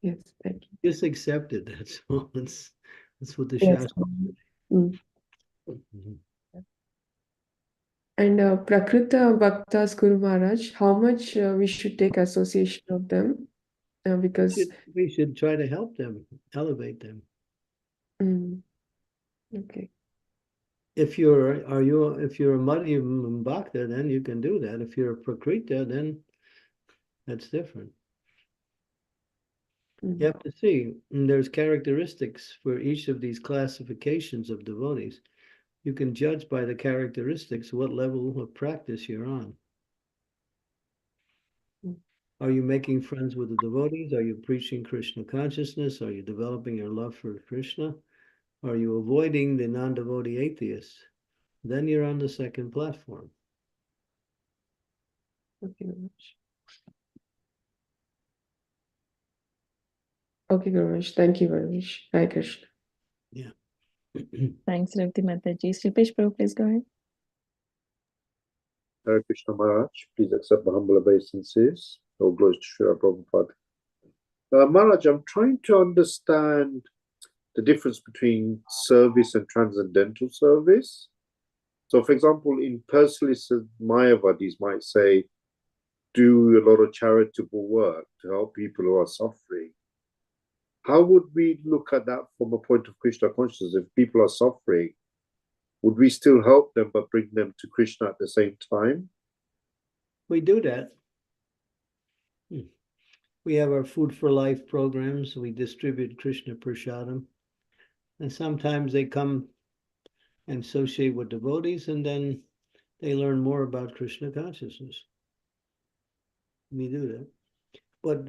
Yes, thank you. Just accept it. That's all. That's what the Yes. Shastra. Mm. Mhm. And Prakrita Bhaktas Guru Maharaj, how much we should take association of them? Because We should try to help them, elevate them. mm, okay. If you're a Madhyam Bhakta, then you can do that. If you're a Prakrita, then that's different. You have to see, there's characteristics for each of these classifications of devotees. You can judge by the characteristics what level of practice you're on. Are you making friends with the devotees? Are you preaching Krishna consciousness? Are you developing your love for Krishna? Are you avoiding the non-devotee atheists? Then you're on the second platform. Okay, Guru Maharaj. Okay, Guru Maharaj. Thank you very much. Hare Krishna. Yeah. Thanks, Repti Mataji. Sripesh Prabhu, please go ahead. Hare Krishna Maharaj, please accept my humble obeisances. All glories to Srila Prabhupada. Maharaj, I'm trying to understand the difference between service and transcendental service. So, for example, in Persilis, Mayavadis might say, do a lot of charitable work to help people who are suffering. How would we look at that from a point of Krishna consciousness? If people are suffering, would we still help them but bring them to Krishna at the same time? We do that. We have our Food for Life programs. We distribute Krishna Prasadam. And sometimes they come and associate with devotees, and then they learn more about Krishna consciousness. We do that. But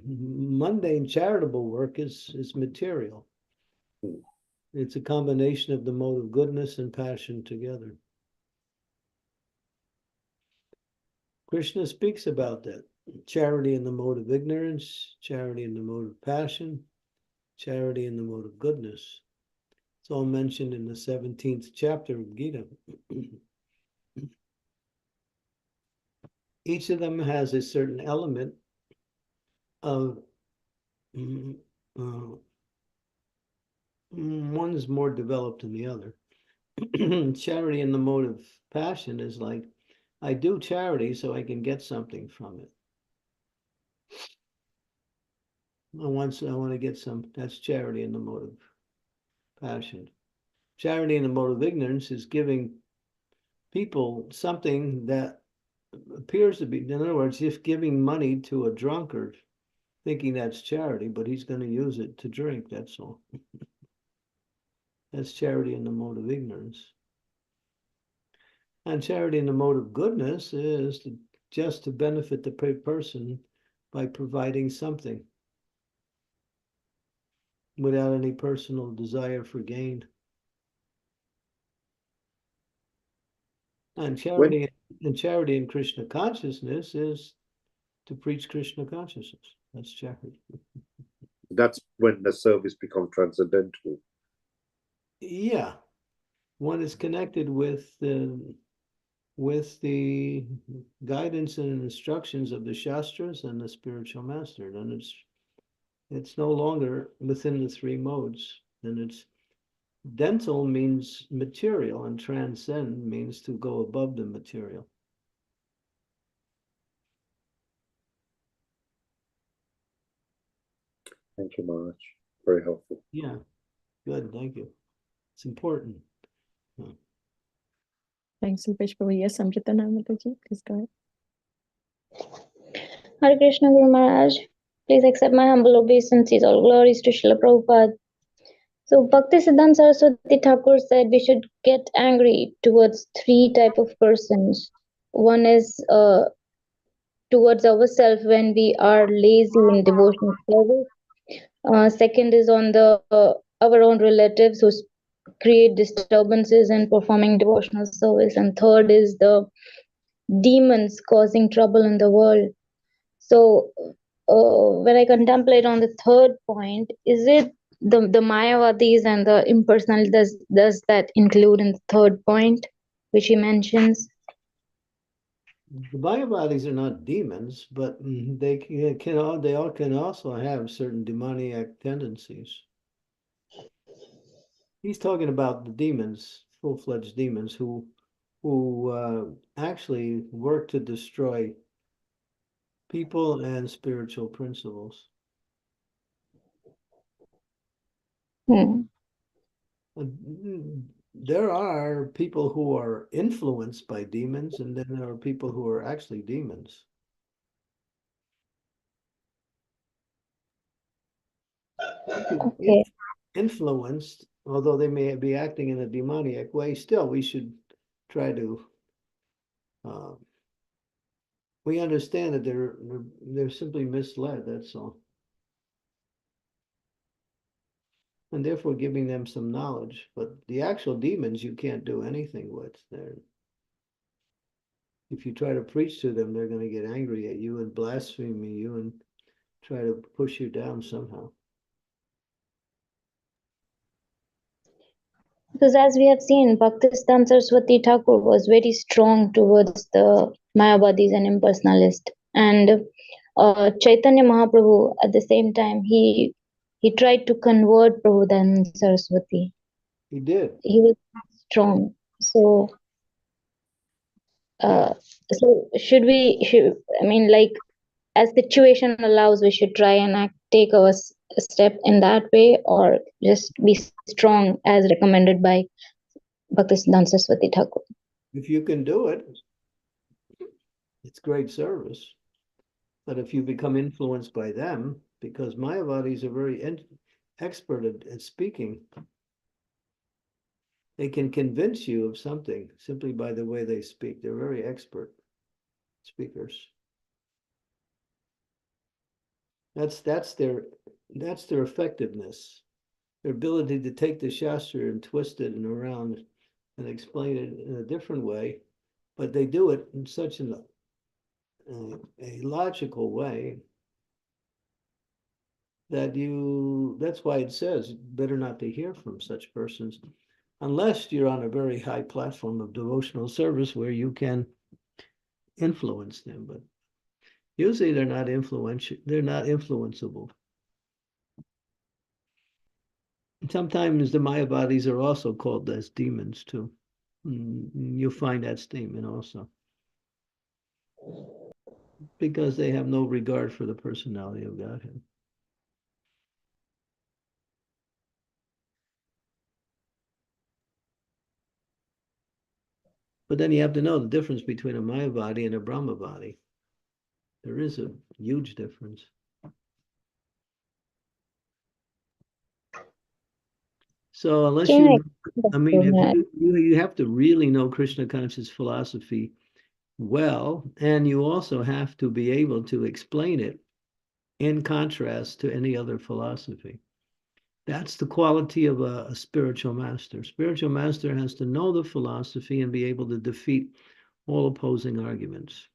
mundane charitable work is material. It's a combination of the mode of goodness and passion together. Krishna speaks about that. Charity in the mode of ignorance, charity in the mode of passion, charity in the mode of goodness. It's all mentioned in the 17th chapter of Gita. Each of them has a certain element of one's more developed than the other. Charity in the mode of passion is like, I do charity so I can get something from it. I want to get some. That's charity in the mode of passion. Charity in the mode of ignorance is giving people something that appears to be, in other words, if giving money to a drunkard thinking that's charity, but he's going to use it to drink, that's all. That's charity in the mode of ignorance. And charity in the mode of goodness is just to benefit the person by providing something without any personal desire for gain. And charity in Krishna consciousness is to preach Krishna consciousness. That's charity. That's when the service becomes transcendental. Yeah, one is connected with the guidance and instructions of the Shastras and the spiritual master. Then it's no longer within the three modes. Then it's dental means material, and transcend means to go above the material. Thank you, Maharaj. Very helpful. Yeah, good, thank you. It's important. Thanks, Silpesh Prabhu. Yes, Amrita Namataji, please go ahead. Hare Krishna Guru Maharaj, please accept my humble obeisances. All glories to Srila Prabhupada. So Bhakti Siddhanta Saraswati Thakur said we should get angry towards three type of persons. One is towards ourselves when we are lazy in devotional service. Second is on the our own relatives who create disturbances in performing devotional service, and third is the demons causing trouble in the world. So when I contemplate on the third point, is it the Mayavadis and the impersonal, does that include in the third point which he mentions? The Mayavadis are not demons, but they all can also have certain demoniac tendencies. He's talking about the demons, full-fledged demons, who actually work to destroy people and spiritual principles. There are people who are influenced by demons, and then there are people who are actually demons. Okay. Influenced, although they may be acting in a demoniac way, still we should try to we understand that they're simply misled, that's all. And therefore giving them some knowledge. But the actual demons you can't do anything with. If you try to preach to them, they're going to get angry at you and blaspheme you and try to push you down somehow. Because as we have seen, Bhaktisiddhanta Saraswati Thakur was very strong towards the Mayavadis and impersonalists. And Chaitanya Mahaprabhu, at the same time, he tried to convert Prabhupada Saraswati. He did. He was strong. So, so like, as situation allows, we should try and take our step in that way, or just be strong as recommended by Bhaktisiddhanta Saraswati Thakur. If you can do it, it's great service. But if you become influenced by them, because Mayavadis are very expert at speaking, they can convince you of something simply by the way they speak. They're very expert speakers. That's their effectiveness, their ability to take the Shastra and twist it and around and explain it in a different way, but they do it in such a logical way that that's why it says better not to hear from such persons unless you're on a very high platform of devotional service where you can influence them. But usually they're not influenceable. Sometimes the Mayavadis are also called as demons too. You'll find that statement also. Because they have no regard for the personality of Godhead. But then you have to know the difference between a Mayavadi and a Brahmavadi. There is a huge difference. So unless Can I you, I mean, if that? you have to really know Krishna conscious philosophy well, and you also have to be able to explain it in contrast to any other philosophy. That's the quality of a spiritual master. Spiritual master has to know the philosophy and be able to defeat all opposing arguments.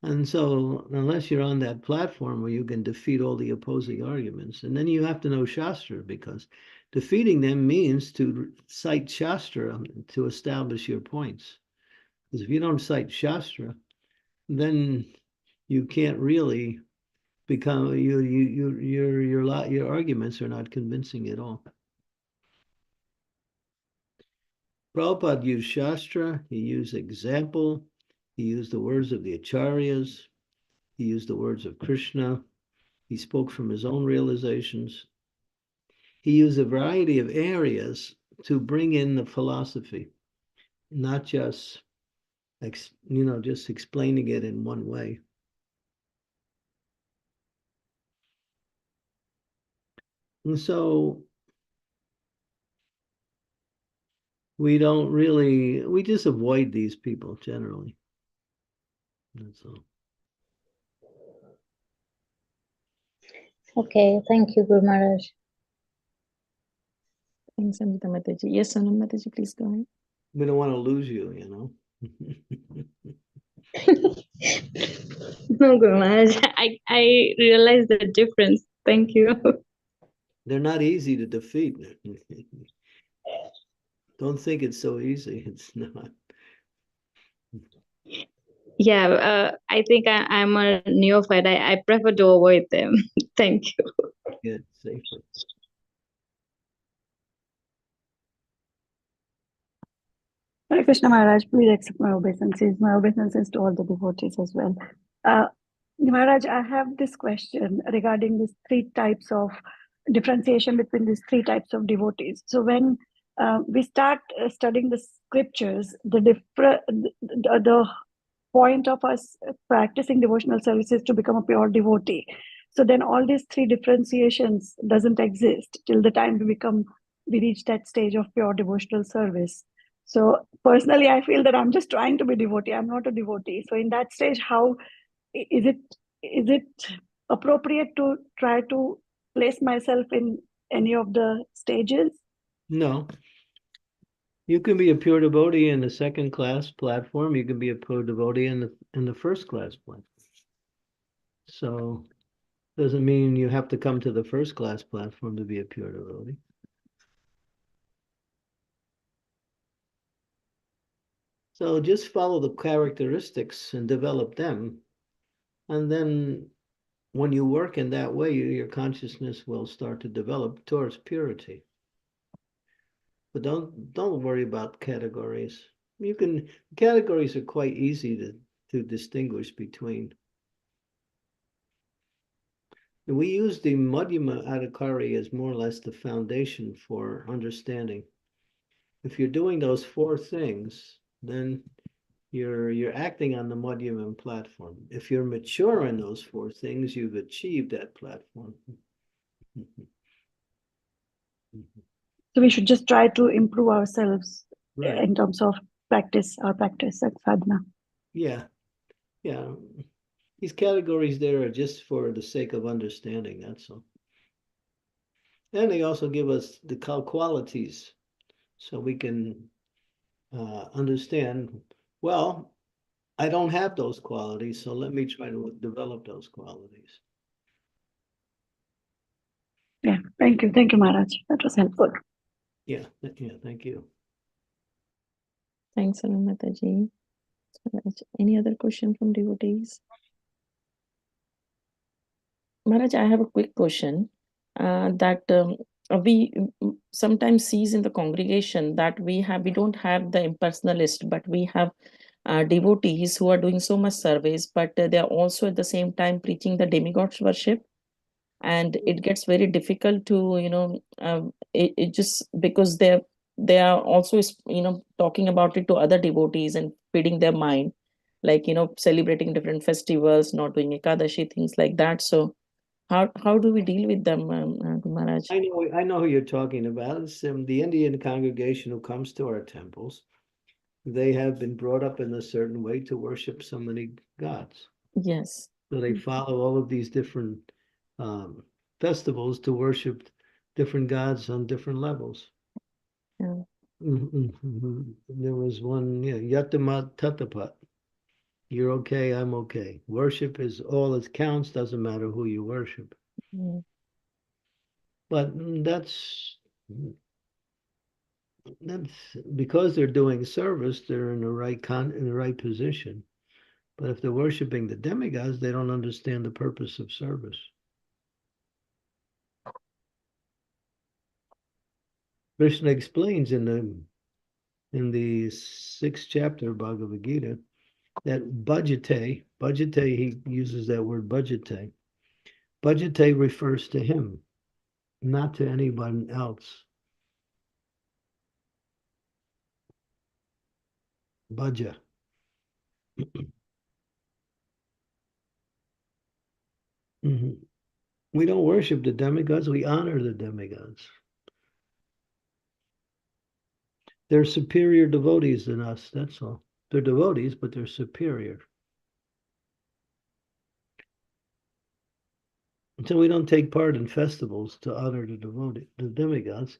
And so, unless you're on that platform where you can defeat all the opposing arguments, and then you have to know Shastra, because defeating them means to cite Shastra to establish your points. Because if you don't cite Shastra, then you can't really become your arguments are not convincing at all. Prabhupada used Shastra, he used example, he used the words of the Acharyas, he used the words of Krishna, he spoke from his own realizations. He used a variety of areas to bring in the philosophy, not just, just explaining it in one way. And so we just avoid these people generally. That's all. Okay, thank you, Guru Maharaj. Thanks, Amrita Mataji. Yes, Sonam Mataji, please go ahead. We don't want to lose you, No, Guru Maharaj, I realize the difference. Thank you. They're not easy to defeat. Don't think it's so easy. It's not. Yeah, I think I'm a neophyte. I prefer to avoid them. Thank you. Yeah, safer. Hare Krishna Maharaj, please accept my obeisances to all the devotees as well. Maharaj, I have this question regarding these three types of differentiation between these three types of devotees. So when we start studying the scriptures, the point of us practicing devotional services to become a pure devotee. So then all these three differentiations doesn't exist till the time we reach that stage of pure devotional service. So personally, I feel that I'm just trying to be devotee. I'm not a devotee. So in that stage, how is it appropriate to try to place myself in any of the stages? No. You can be a pure devotee in the second class platform. You can be a pure devotee in the first class platform. So doesn't mean you have to come to the first class platform to be a pure devotee. So just follow the characteristics and develop them. And then when you work in that way, your consciousness will start to develop towards purity. But don't worry about categories. Categories are quite easy to distinguish between. We use the Madhyama Adhikari as more or less the foundation for understanding. If you're doing those four things, then you're acting on the Madhyama platform. If you're mature in those four things, you've achieved that platform. So we should just try to improve ourselves Right. in terms of our practice at sadhana. Yeah. These categories there are just for the sake of understanding, that's all. And they also give us the qualities so we can understand, well, I don't have those qualities, so let me try to develop those qualities. Yeah, thank you. Thank you, Maharaj. That was helpful. Yeah, thank you. Thanks, Sonam Mataji. Any other question from devotees? Maharaj, I have a quick question that we sometimes sees in the congregation that we don't have the impersonalist, but we have devotees who are doing so much service, but they are also at the same time preaching the demigods worship. And it gets very difficult to, it just because they are also, talking about it to other devotees and feeding their mind, like, celebrating different festivals, not doing Ekadashi, things like that. So How do we deal with them, Maharaj? I know who you're talking about. It's the Indian congregation who comes to our temples. They have been brought up in a certain way to worship so many gods. Yes. So they follow all of these different festivals to worship different gods on different levels. Yeah. There was one, Yatamat Tatapat. You're okay, I'm okay. Worship is all it counts, doesn't matter who you worship. Mm. But that's because they're doing service, they're in the right position. But if they're worshiping the demigods, they don't understand the purpose of service. Krishna explains in the 6th chapter of Bhagavad Gita that bhajate, he uses that word bhajate. Bhajate refers to him, not to anyone else. Bhaja. We don't worship the demigods, we honor the demigods. They're superior devotees than us, that's all. They're devotees, but they're superior. So we don't take part in festivals to honor the demigods,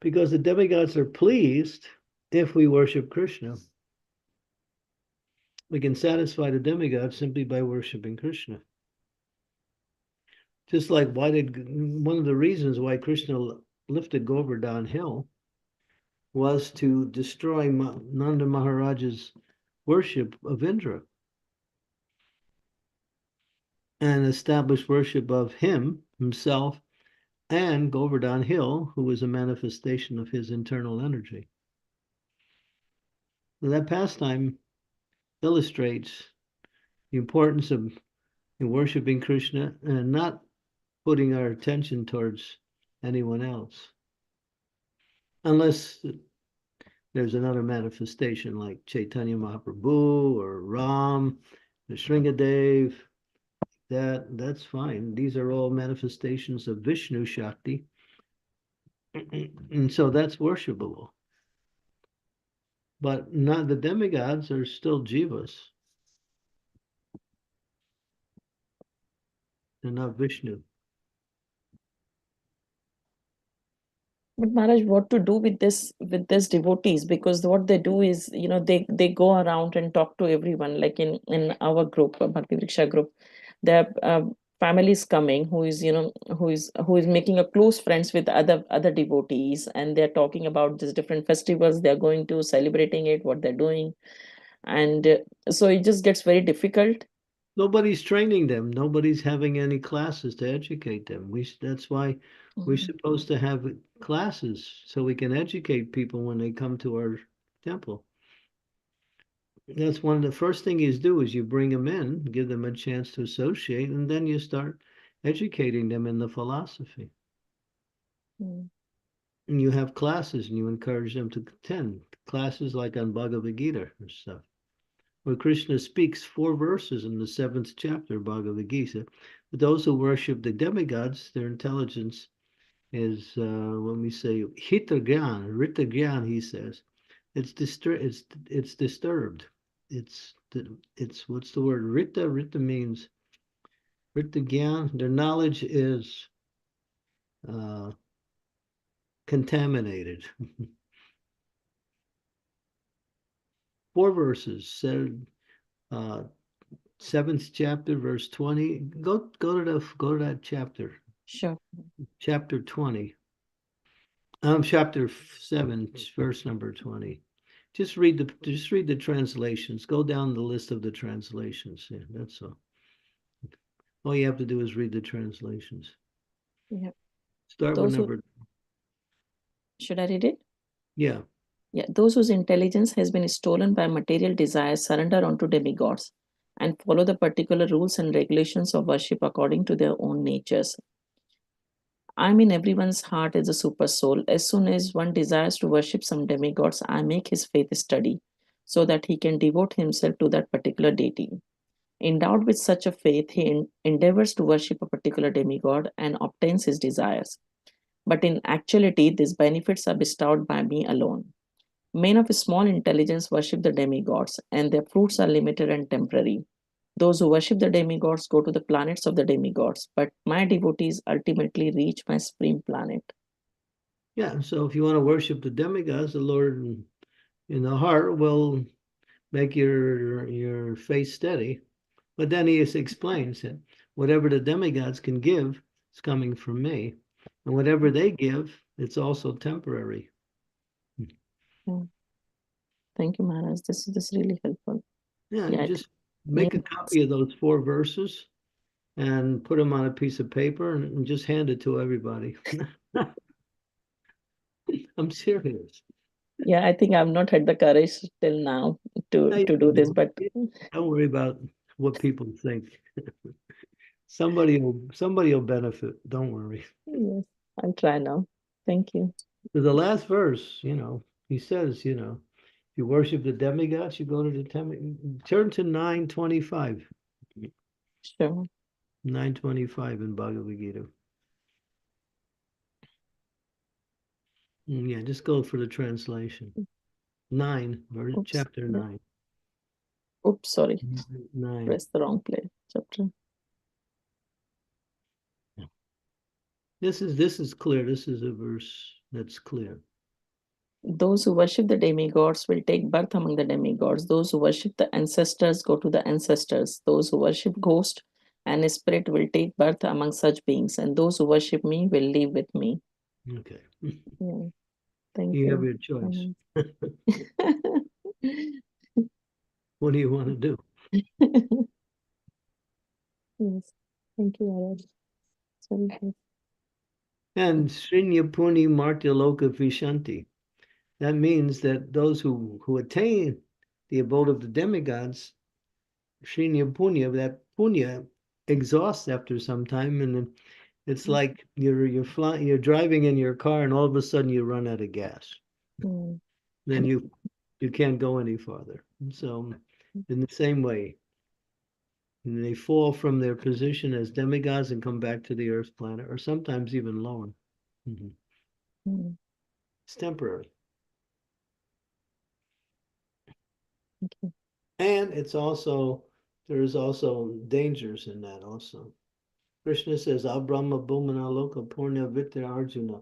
because the demigods are pleased if we worship Krishna. We can satisfy the demigods simply by worshiping Krishna. Just like one of the reasons why Krishna lifted Govardhan Hill was to destroy Nanda Maharaja's worship of Indra and establish worship of himself, and Govardhan Hill, who was a manifestation of his internal energy. That pastime illustrates the importance of worshiping Krishna and not putting our attention towards anyone else. Unless there's another manifestation like Chaitanya Mahaprabhu or Ram, the Shringadev, that's fine. These are all manifestations of Vishnu Shakti. And so that's worshipable. But not the demigods are still jivas. They're not Vishnu. But Maharaj, what to do with this devotees? Because what they do is, they go around and talk to everyone. Like in our group, Bhakti Vriksha group, there are families coming who is making a close friends with other devotees, and they're talking about these different festivals they're going to, celebrating it, what they're doing, and so it just gets very difficult. Nobody's training them. Nobody's having any classes to educate them. That's why we're supposed to have classes so we can educate people when they come to our temple. That's one of the first thing you do is you bring them in, give them a chance to associate, and then you start educating them in the philosophy. And you have classes and you encourage them to attend classes like on Bhagavad Gita and stuff, where Krishna speaks 4 verses in the 7th chapter of Bhagavad Gita. But those who worship the demigods, their intelligence is, when we say Hita Gyan, Rita Gyan, he says, it's disturbed. It's what's the word? Rita means Rita Gyan. Their knowledge is contaminated. 4 verses said, 7th chapter, verse 20. Go to that chapter. Sure. Chapter 20. Chapter 7, verse number 20. Just read the translations. Go down the list of the translations. Yeah, that's all. All you have to do is read the translations. Yeah. Start with number. Should I read it? Yeah. Yeah. Those whose intelligence has been stolen by material desires surrender unto demigods and follow the particular rules and regulations of worship according to their own natures. I'm in everyone's heart as a super soul. As soon as one desires to worship some demigods, I make his faith steady so that he can devote himself to that particular deity. Endowed with such a faith, he endeavors to worship a particular demigod and obtains his desires. But in actuality, these benefits are bestowed by me alone. Men of small intelligence worship the demigods, and their fruits are limited and temporary. Those who worship the demigods go to the planets of the demigods, but my devotees ultimately reach my supreme planet. Yeah, so if you want to worship the demigods, the Lord in the heart will make your face steady. But then he explains that whatever the demigods can give is coming from me. And whatever they give, it's also temporary. Thank you, Maharaj. This is really helpful. Yeah, Yeah, just make a copy of those 4 verses and put them on a piece of paper and just hand it to everybody. I'm serious. Yeah, I think I've not had the courage till now to do this, but Don't worry about what people think. Somebody will benefit. Don't worry. yes, I'll try now. Thank you. The last verse, he says, if you worship the demigods, you go to the turn to 925. Sure. 925 in Bhagavad Gita. Yeah, just go for the translation. 9, Oops. chapter 9. Oops, sorry. 9. Press the wrong place. Chapter. This is clear. This is a verse that's clear. Those who worship the demigods will take birth among the demigods. Those who worship the ancestors go to the ancestors. Those who worship ghost and spirit will take birth among such beings. And those who worship me will live with me. Okay. Yeah. Thank You you. have your choice. What do you want to do? Yes. Thank you, Maharaj. Sorry. And Srinya Puni Martyaloka Vishanti. That means that those who attain the abode of the demigods, Srinya Punya, that Punya exhausts after some time, and then it's like you're driving in your car, and all of a sudden you run out of gas. Then you can't go any farther. So, in the same way, they fall from their position as demigods and come back to the Earth planet, or sometimes even lower. It's temporary. Okay. And there's also dangers in that also. Krishna says, Abrahma Bhumana Loka Purna Vitya Arjuna,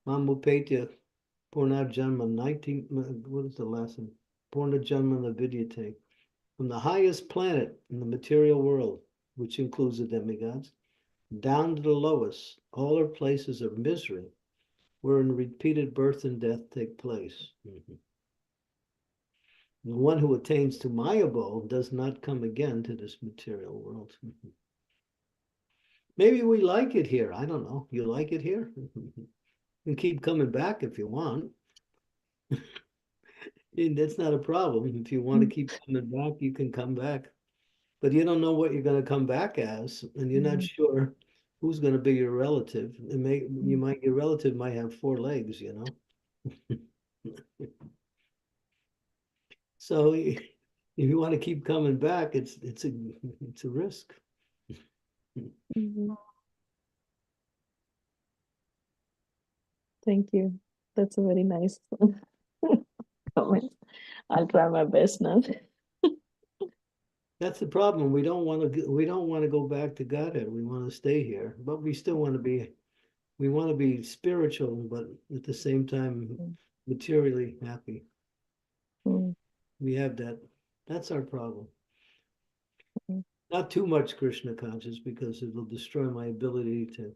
Mamupetya Purna Janma 19, what is the lesson? Purna Janma Vidyate. From the highest planet in the material world, which includes the demigods, down to the lowest, all are places of misery, wherein repeated birth and death take place. The one who attains to my abode does not come again to this material world. Maybe we like it here. I don't know. You like it here? You can keep coming back if you want. That's not a problem. If you want to keep coming back, you can come back. But you don't know what you're going to come back as, and you're not sure who's going to be your relative. Your relative might have 4 legs, So if you want to keep coming back, it's a risk. Thank you. That's a very nice comment. I'll try my best now. That's the problem. We don't want to go back to Godhead. We want to stay here, but we still want to be spiritual, but at the same time materially happy. We have that. That's our problem. Not too much Krishna conscious, because it will destroy my ability to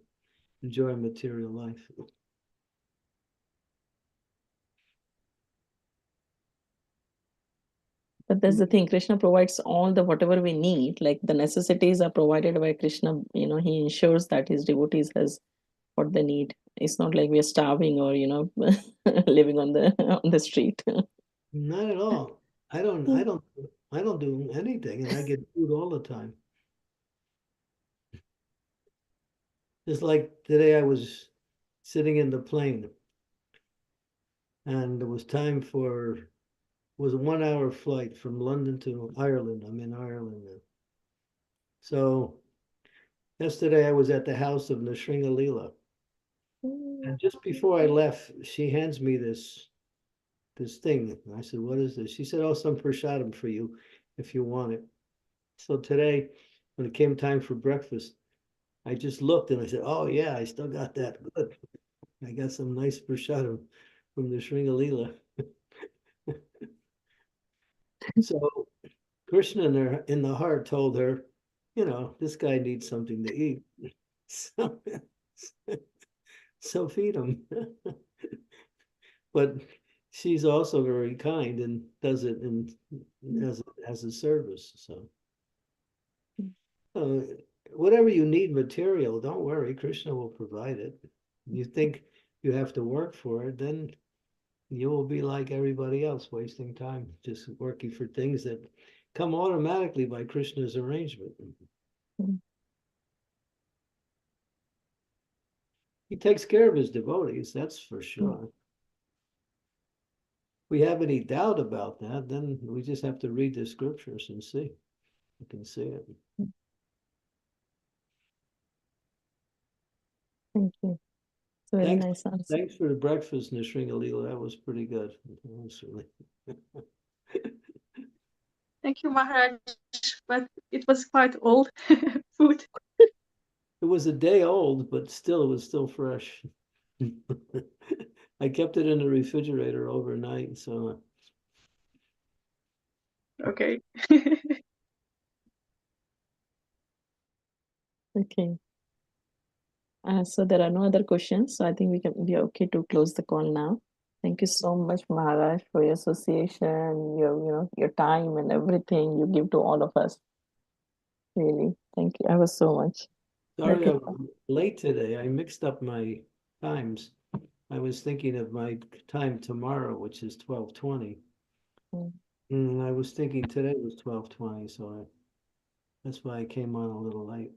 enjoy material life. But that's the thing, Krishna provides all the whatever we need, like the necessities are provided by Krishna. He ensures that his devotees has what they need. It's not like we are starving or living on the street. Not at all. I don't do anything, and I get food all the time. Just like today, I was sitting in the plane, and it was time was a 1-hour flight from London to Ireland. I'm in Ireland now. So yesterday I was at the house of Nrsinga Leela. And just before I left, she hands me this thing. And I said, what is this? She said, oh, some prasadam for you if you want it. So today, when it came time for breakfast, I just looked and I said, oh yeah, I still got that. Good. I got some nice prasadam from the Sringalila. So Krishna in the heart told her, you know, this guy needs something to eat. So feed him. But she's also very kind and does it as a service. So whatever you need material, don't worry, Krishna will provide it. You think you have to work for it, then you will be like everybody else, wasting time just working for things that come automatically by Krishna's arrangement. He takes care of his devotees, that's for sure. If we have any doubt about that, then we just have to read the scriptures and see. You can see it. Thank you. It's a very Thanks. nice answer. Thanks for the breakfast, Nrsinga Leela. That was pretty good. Really... Thank you, Maharaj. But it was quite old food. It was a day old, but still, it was still fresh. I kept it in the refrigerator overnight, so. Okay. Okay. So there are no other questions. So I think we are okay to close the call now. Thank you so much, Maharaj, for your association, your time and everything you give to all of us. Really, thank you ever so much. Sorry, I'm late today. I mixed up my times. I was thinking of my time tomorrow, which is 12:20. And I was thinking today was 12:20, so that's why I came on a little late.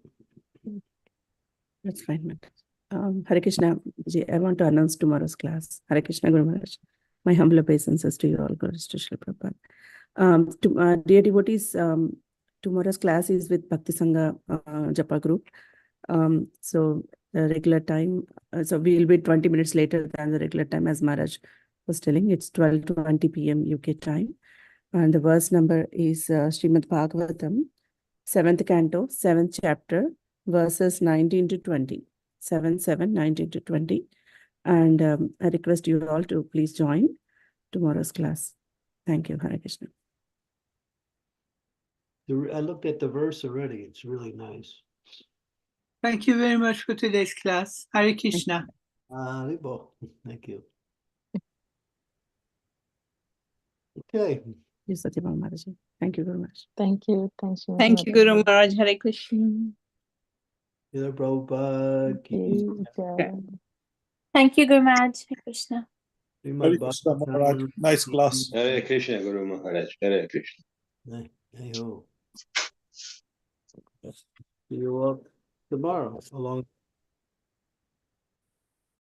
That's fine, man. Hare Krishna, I want to announce tomorrow's class. Hare Krishna, Guru Maharaj. My humble obeisances to you all, Glories to Srila Prabhupada. Dear devotees, tomorrow's class is with Bhakti Sangha Japa group. So the regular time, so we'll be 20 minutes later than the regular time, as Maharaj was telling. It's 12:20 p.m. UK time. And the verse number is Srimad Bhagavatam, 7th canto, 7th chapter, verses 19 to 20. 7, 19 to 20. And I request you all to please join tomorrow's class. Thank you, Hare Krishna. I looked at the verse already. It's really nice. Thank you very much for today's class. Hare Krishna. Haribo. Thank you. Okay. Thank you very much. Thank you. Thanks. Thank you, Guru Maharaj. Hare Krishna. Hare Prabhupada. Thank you, Guru Maharaj. Hare Krishna. Hare Krishna, Maharaj. Nice class. Hare Krishna, Guru Maharaj. Hare Krishna. See you all tomorrow along